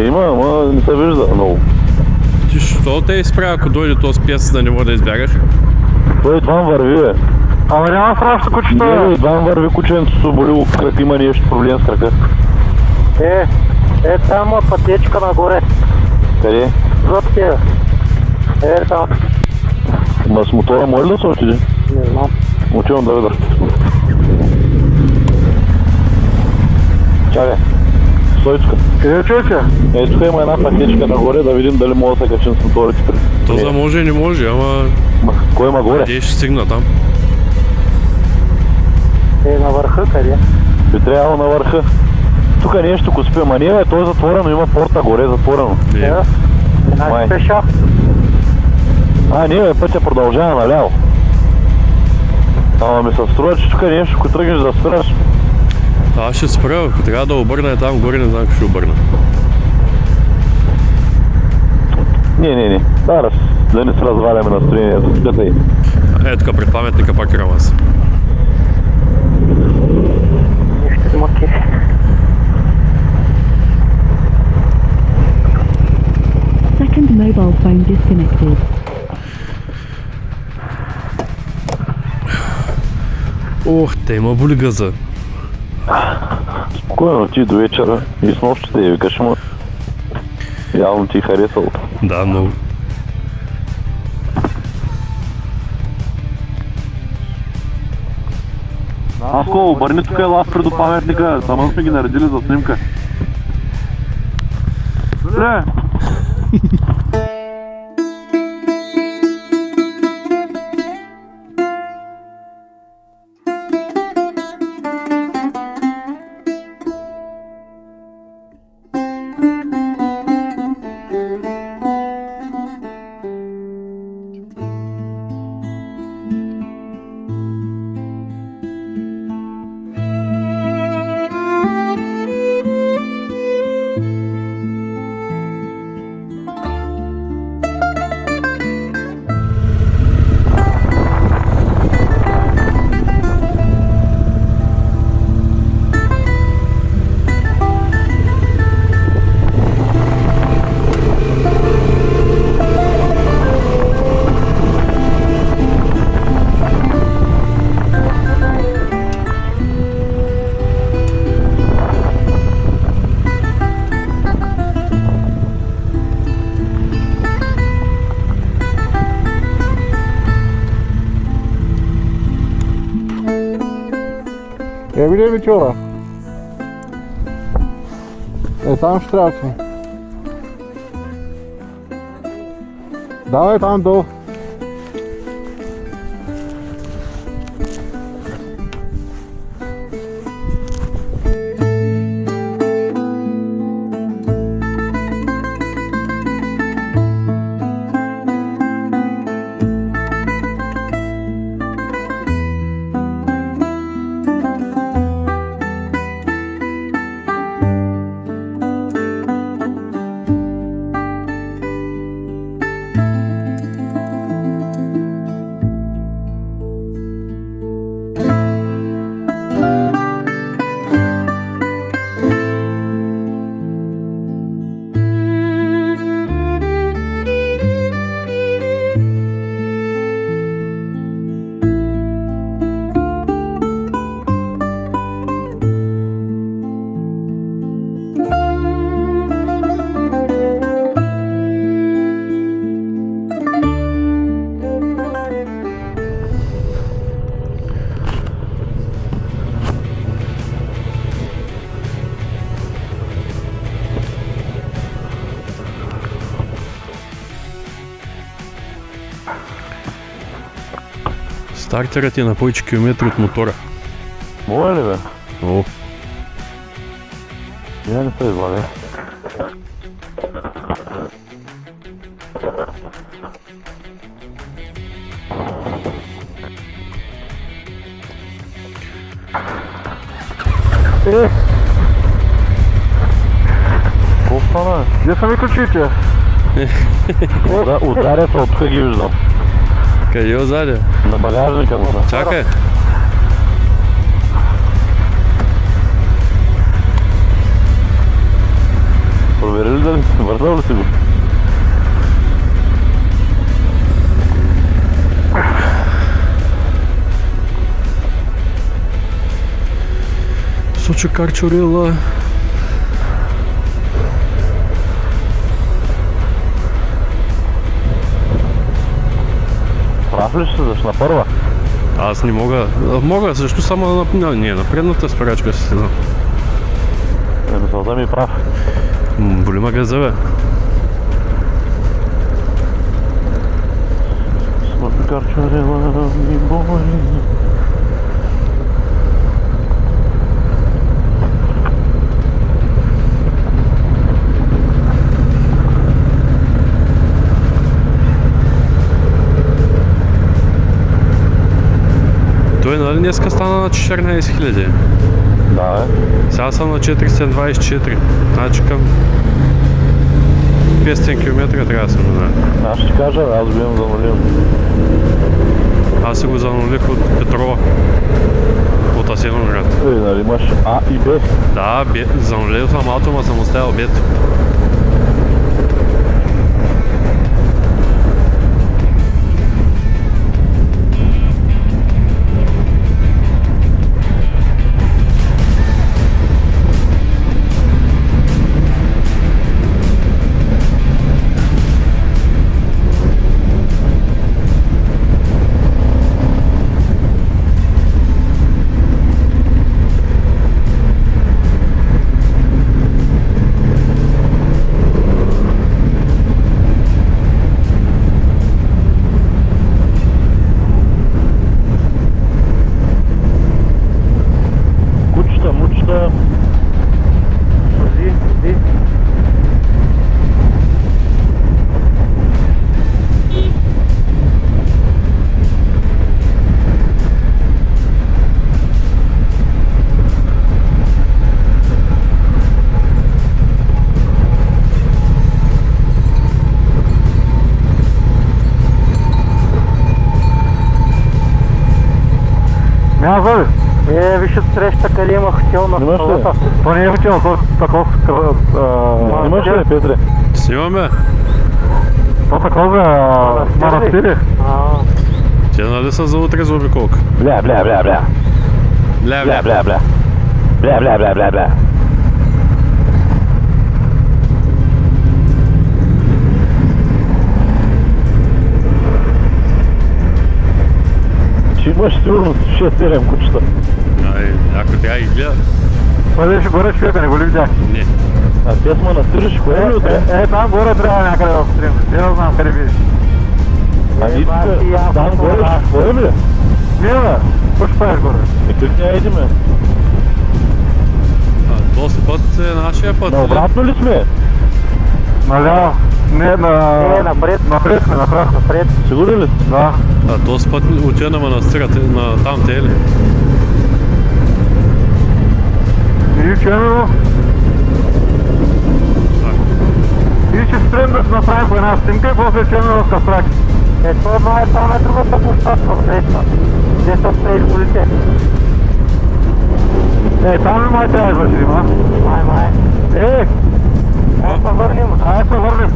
Има, ама не се вижда много. Ти що те изправя, ако дойде този пиес, да не може да избягаш? Той едвам върви, бе. Ама няма страшно кучето. Не, едвам върви кученцето се боли, крак има нещо проблем с крака. Там пътечка нагоре. Къде? Зад тебе. Там. Ма с мотора може ли да се отиде? Не знам. Отивам да видя. Чакай. Стой тук. Къде човече? Тук има една пътечка нагоре, да видим дали мога да се качим с моторите. То за може и не може, ама... Кой има горе? Къде ще стигна там? На върха къде? Би трябвало на върха. Тук нещо го спи, ама не бе, той е затворено, има порта горе, затворено. Май. Пеша. Не бе, пътя продължава наляво. Ама ми се струва, че тук нещо, ако тръгнеш да спираш. Аз ще спра, ако трябва да обърна там горе, не знам какво ще обърна. Не. Да не се разваляме настроението. Спятай. Тук пред паметника пак е рамас. Нещо смоки. Second mobile phone disconnected. Ох, те има боли газа. Спокойно ти до вечера и с нощ ще я викаш, ама явно ти е харесало. Да, много. Аско, обърни тук ела преду паметника, само сме ги наредили за снимка. Не! Види вечера. Там ще трябва. Давай там долу. Стартерът е на повече километри от мотора. Моля ли бе? О, Я не се излагай. Какво стана? Где са ми ключите? Ударя се, от тук ги виждам. Къде е отзади? На багажника му са. Чакай. Проверили дали си? Върнал ли си го? Сочи Карчурила. Прав ли ще се на първа? Аз не мога. Мога също само на предната спирачка си знам. Мисълта ми прав. Боли ме газа, бе. Сочи Карчурила ми бой. Той нали днеска стана на 14 000? Да, Сега съм на 424. Значи към 500 км трябва да се минае. аз ще кажа, аз го имам занулим. Аз си го занулих от Петрова. От Асеновград. Нали имаш А и Б. Да, занулил съм авто, ма съм оставил бед. Мучта. Няма зови. Виж отсреща къде има хотел на Имаш ли? столата. То не е хотел, то такова. Имаш ли, Петре? Снимаме. То такова манастири. Те нали са за утре за обиколка? Бля. Бля, бля. Бля. Ще имаш сигурно 6-7 кучета. Ай, ако трябва ги гледа. Бъдеш горе човека, не го ли видях? Не. А те с манастир ще ходим ли утре? Там горе трябва някъде да обстрим. Не знам къде видиш. Ами тук, там горе ще ходим ли? Не бе, какво ще правиш горе? Как няма идеме? Този път е нашия път. На обратно ли сме? Наляво. Не, напред. Напред сме, напред. Сигурен ли си? Да. Този път отива на манастира, на там те ли? И чуем го. И ще спрем да направим по една снимка и после чуем го в Кастрак. Това е там на другата площадка в средства. Где са стоили колите? Там и май трябва да извършим, а? Май. Айде се върнем.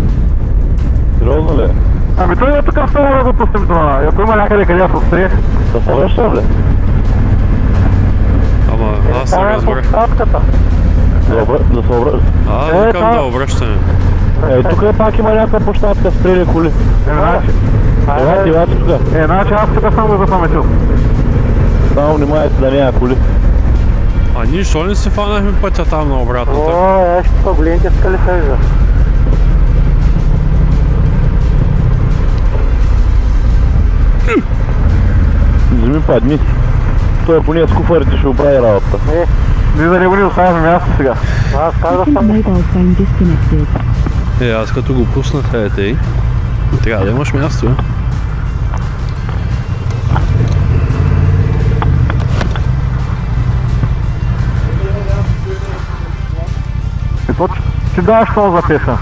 Сериозно ли? Ами той е тук само да го пустим това. Ако има някъде къде да се отстрие. Да се връщам ли? Ама аз не разбрах. Да се връщам. Викам да обръщаме. Тук пак има някаква площадка с трели коли. Елате тук. Значи аз тук съм го запаметил. Само внимайте да няма коли. А ние що не си фанахме пътя там на обратната? Ще тук големите скали се вижда. Вземи падни. Той поне с куфарите ще оправи работата. Ние да не го ни оставяме място сега. Аз казах Second съм. mobile phone disconnected. Аз като го пуснах тъй, трябва да имаш място, бе. И точно. Ще даш какво запиша?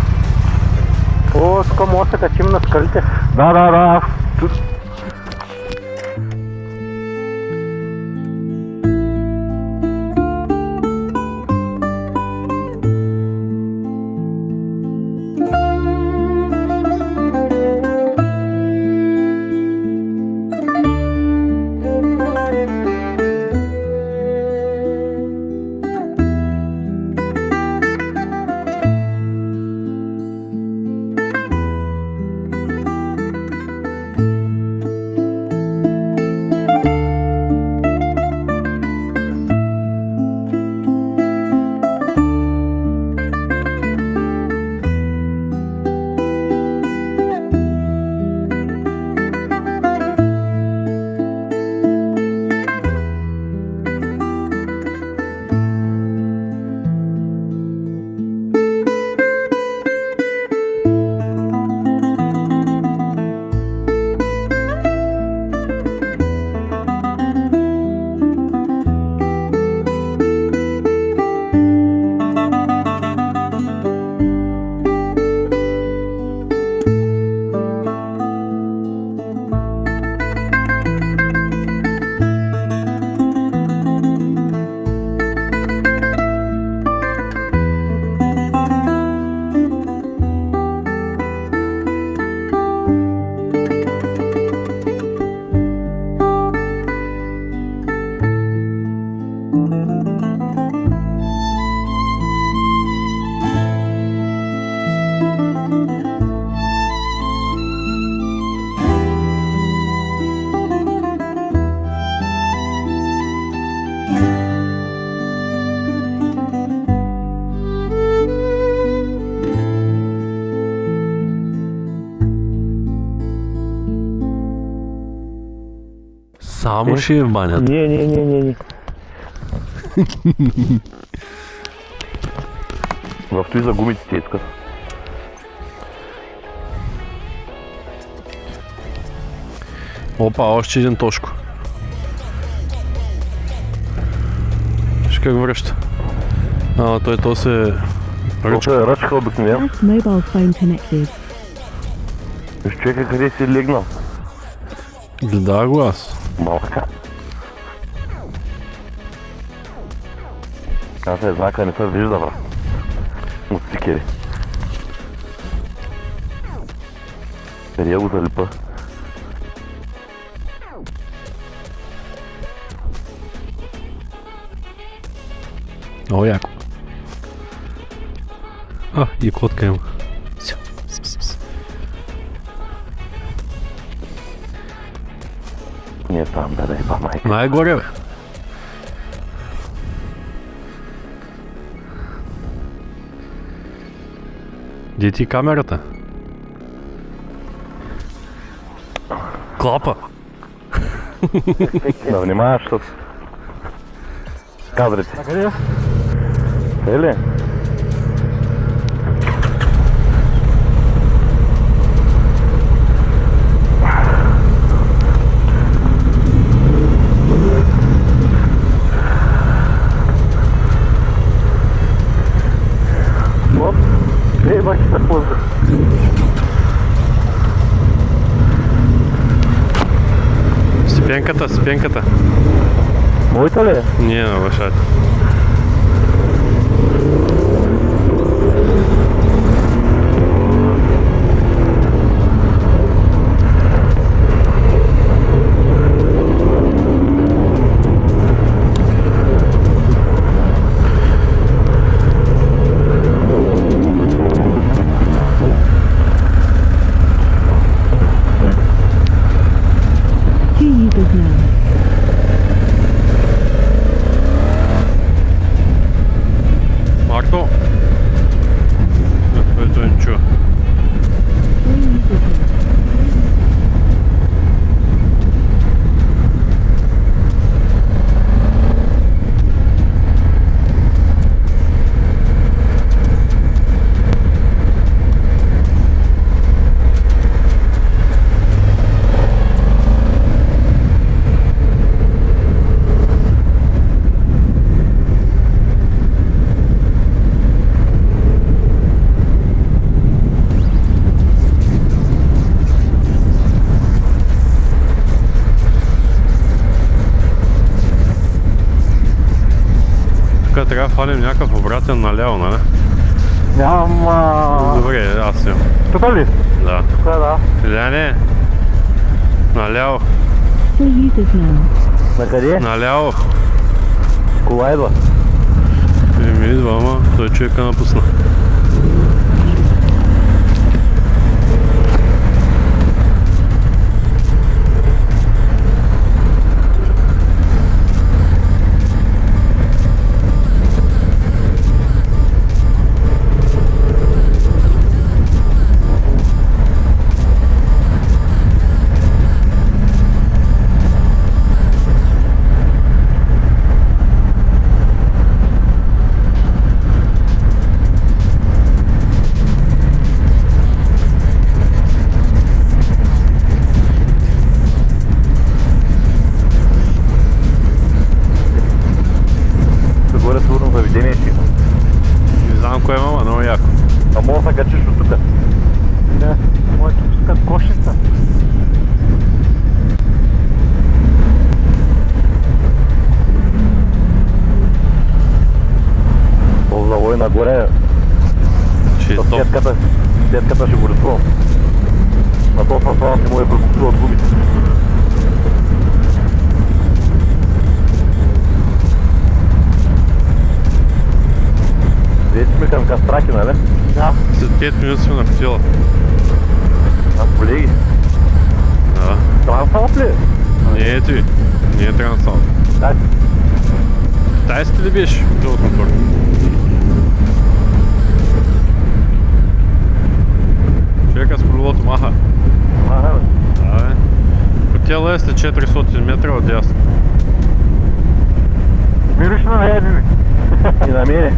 О, тук може да се качим на скалите. Да. Само ще е в банята. Не. В той за гумите ти искат. Опа, още един Тошко. Виж как връща. Той то се... Ръчка. Ръчка обикновен. Last mobile phone connected. Виж човека къде си легнал. Гледа го аз. Малка. Аз не знака не се вижда, брат. От стикери. Къде го залипа? О, яко. И котка има. Не там, да еба майка. Най-горе, бе. Где ти камерата? Клапа. Да внимаваш, защото... Кадрите. Къде? Е ли? Оп, ей, бачи се поза. Степенката. Моята ли? Не, на лошадь. тук трябва да фалим някакъв обратен наляво, нали? Нямам... Добре, аз имам. Тук ли? Да. Тук да. Иляне, наляво, For users now. На къде? наляво. Кола идва. Ми идва, ама той човека напусна. Горе сигурно заведение ще има. Не знам кое има, много яко. А може да качиш от тук. Да. Моето пускат кошница. То завой нагоре. Ще е С топ. сетката ще го рискувам. На този асфалт не може да прекусуват гумите. Вие сме към Кастраки, нали? Да. След 5 минути сме на хотела. А колеги, Да. трансалт ли? Не е ти. Не е трансалт. Дай. Китайски ли беше? Този мотор. Човека с колелото маха. Ага, бе. Да, бе. Хотела е след 400 метра от дясно. Мириш на ебими. И на мене.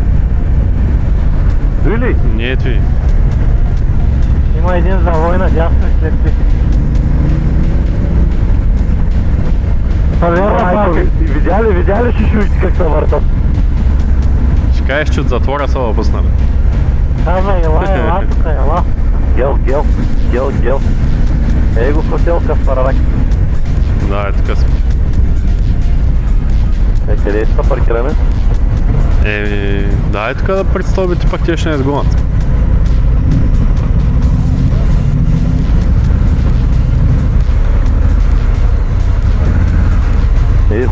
Дойли? Не е ти. Има един завой надясно и след ти. Видя ли шишуите как се въртат? Ще кажеш, че от затвора са въпуснали. Каза, ела тук, ела. Гел. Ей го хотел Каспарарак. Да, е така сме. Къде ще паркираме? Да, е така да представите, пак те ще не изгонят.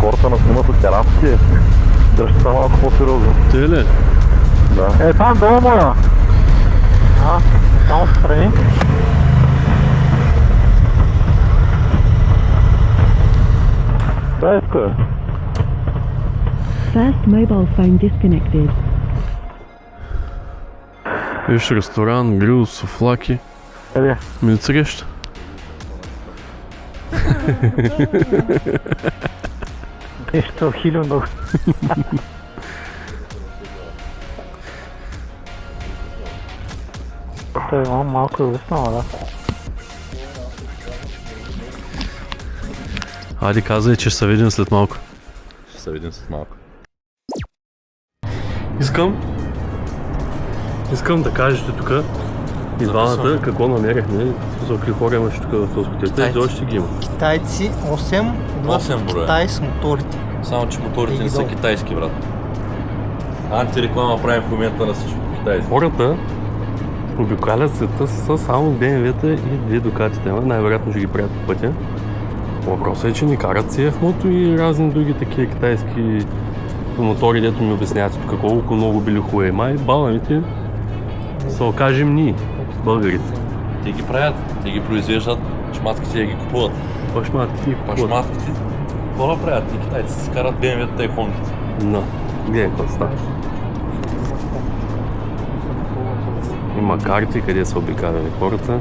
Хората на снимат от терасите. Дръжте се малко по-сериозно. Ти ли? Да. Там долу моя. Там страни. Да, иска. First mobile phone disconnected. Виж ресторант, грил, суфлаки. Къде? Милцрещ. Нещо хилядно. Той имам малко улеснало, да. Ади казай, че ще се видим след малко. Ще се видим след малко. Искам да кажете тук и двамата какво намерихме. В смисъл, какви хора имаш тук в този хотел. Тези още ги има. Китайци 8 8 броя. Китай с моторите. Само, че моторите не са долу. китайски, брат. Антиреклама правим в момента на всичко китайски. Хората обикалят света са само BMW-та и 2 Дукатите. Най-вероятно ще ги правят по пътя. Въпросът е, че ни карат CF Moto и разни други такива китайски мотори, дето ми обясняват тук колко много били хубави. Май баламите се окажем ние, българите. Те ги правят, те ги произвеждат, шматките ги купуват. Пашматките и купуват. Шматките, какво да правят? Те китайците си карат BMW-та и Хондите. No, гледай какво става. Има карти, къде са обикаляли хората.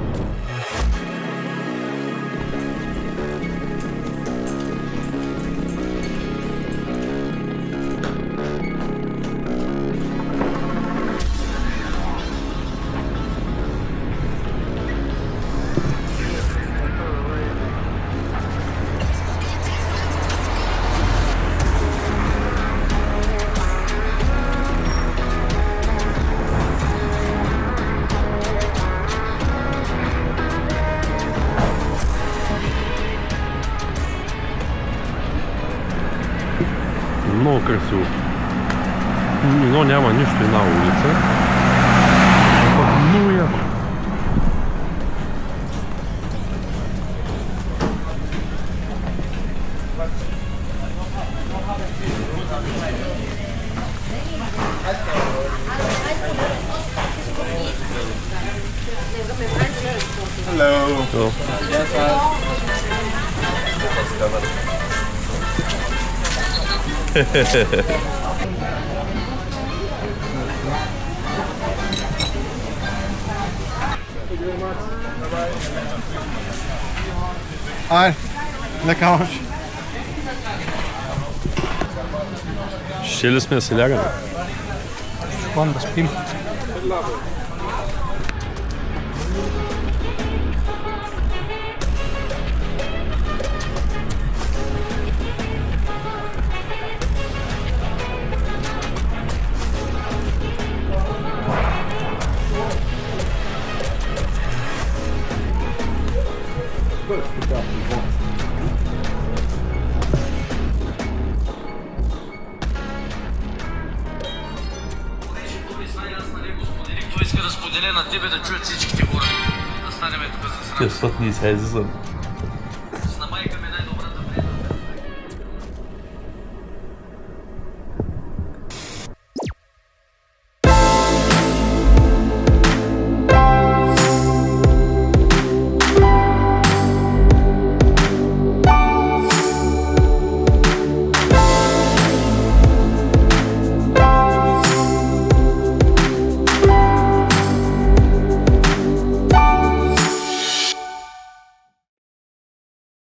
Много красиво. Но няма нищо, една улица. Много яко. Hello. Айде, лека нощ. Ще ли сме да се лягаме? Ходим да спим. Иска да споделя на тебе да чуят всичките хора. Да станем тук за срам. Път ни излезе за